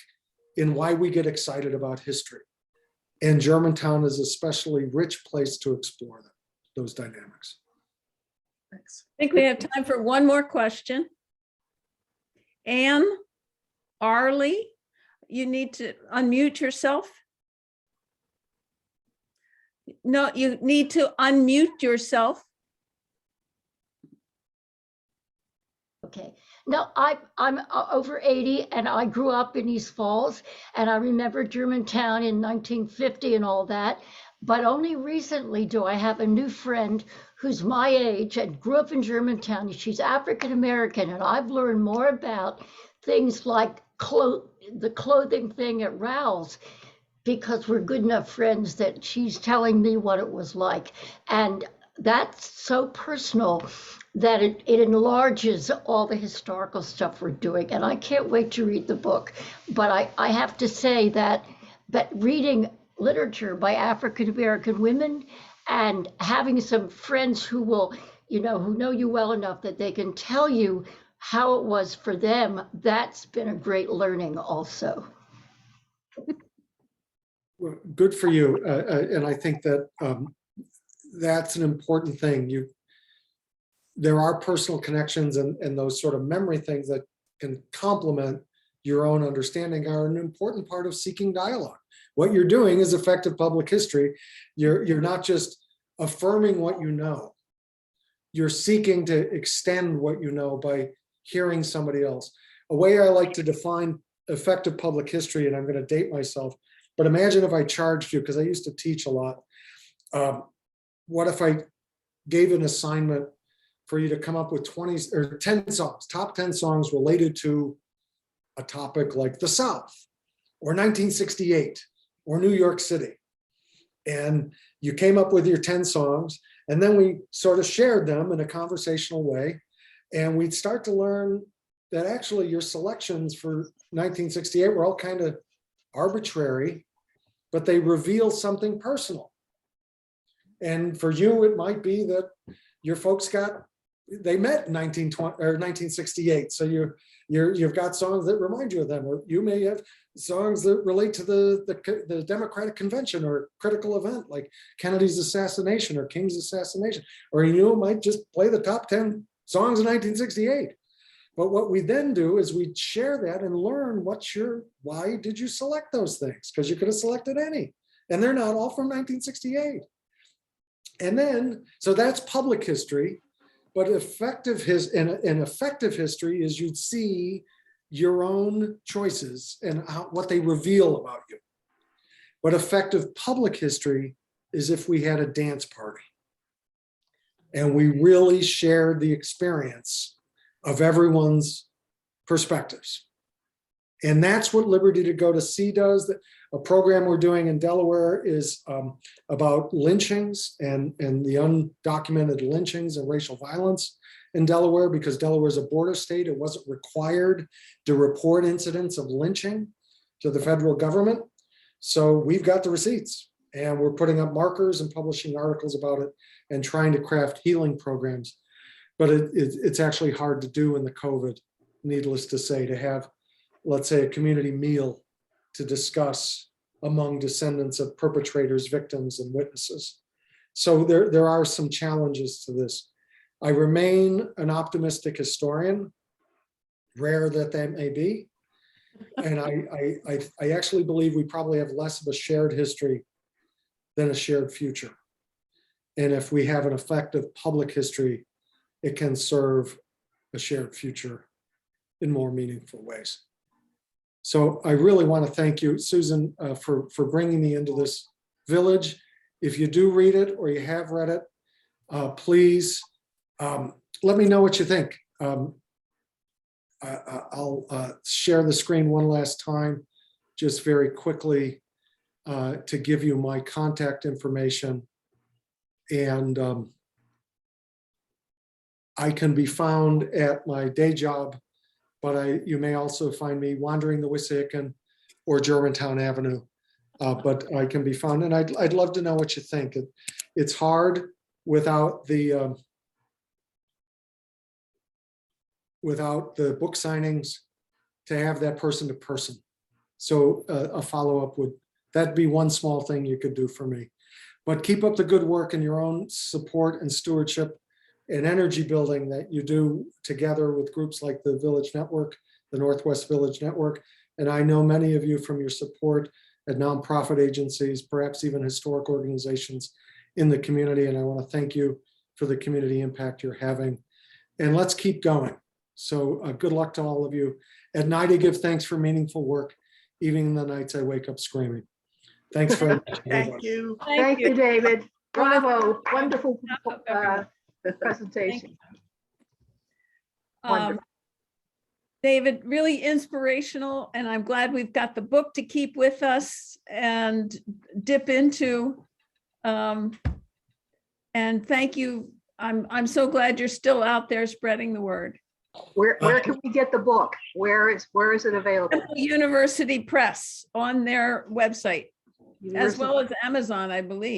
in why we get excited about history. And Germantown is an especially rich place to explore those dynamics. Thanks. I think we have time for one more question. Anne, Arlie, you need to unmute yourself. No, you need to unmute yourself. Okay. No, I'm over 80 and I grew up in East Falls, and I remember Germantown in 1950 and all that. But only recently do I have a new friend who's my age and grew up in Germantown. She's African American, and I've learned more about things like the clothing thing at Rowell's, because we're good enough friends that she's telling me what it was like. And that's so personal that it enlarges all the historical stuff we're doing. And I can't wait to read the book. But I have to say that reading literature by African-American women and having some friends who will, who know you well enough that they can tell you how it was for them, that's been a great learning also. Well, good for you. And I think that that's an important thing. There are personal connections and those sort of memory things that can complement your own understanding are an important part of seeking dialogue. What you're doing is effective public history. You're not just affirming what you know. you're seeking to extend what you know by hearing somebody else. A way I like to define effective public history, and I'm going to date myself, but imagine if I charged you, because I used to teach a lot. What if I gave an assignment for you to come up with 20 or 10 songs, top 10 songs related to a topic like the South or 1968 or New York City. And you came up with your 10 songs, and then we sort of shared them in a conversational way. And we'd start to learn that actually your selections for 1968 were all kind of arbitrary, but they reveal something personal. And for you, it might be that your folks they met in 1920 or 1968. So you've got songs that remind you of them, or you may have songs that relate to the Democratic Convention or critical event like Kennedy's assassination or King's assassination, or you might just play the top 10 songs in 1968. But what we then do is we share that and learn why did you select those things? Because you could have selected any, and they're not all from 1968. And then, so that's public history, but effective history is you'd see your own choices and what they reveal about you. But effective public history is if we had a dance party and we really shared the experience of everyone's perspectives. And that's what Liberty to Go to Sea does. A program we're doing in Delaware is about lynchings and the undocumented lynchings and racial violence in Delaware, because Delaware is a border state. It wasn't required to report incidents of lynching to the federal government. So we've got the receipts, and we're putting up markers and publishing articles about it and trying to craft healing programs. But it's actually hard to do in the COVID, needless to say, to have, let's say, a community meal to discuss among descendants of perpetrators, victims, and witnesses. So there are some challenges to this. I remain an optimistic historian, rare that may be. And I actually believe we probably have less of a shared history than a shared future. And if we have an effective public history, it can serve a shared future in more meaningful ways. So I really want to thank you, Susan, for bringing me into this village. If you do read it or you have read it, please let me know what you think. I'll share the screen one last time, just very quickly, to give you my contact information. And I can be found at my day job, but you may also find me wandering the Wissahickon or Germantown Avenue. But I can be found, and I'd love to know what you think. It's hard without the book signings to have that person to person. So a follow-up that'd be one small thing you could do for me. But keep up the good work in your own support and stewardship and energy building that you do together with groups like the Village Network, the Northwest Village Network. And I know many of you from your support at nonprofit agencies, perhaps even historic organizations in the community. And I want to thank you for the community impact you're having. And let's keep going. So good luck to all of you. At night, I give thanks for meaningful work, even in the nights I wake up screaming. Thanks very much. Thank you. Thank you, David. Bravo. Wonderful presentation. Wonderful. David, really inspirational, and I'm glad we've got the book to keep with us and dip into. And thank you. I'm so glad you're still out there spreading the word. Where can we get the book? Where is it available? University Press on their website, as well as Amazon, I believe.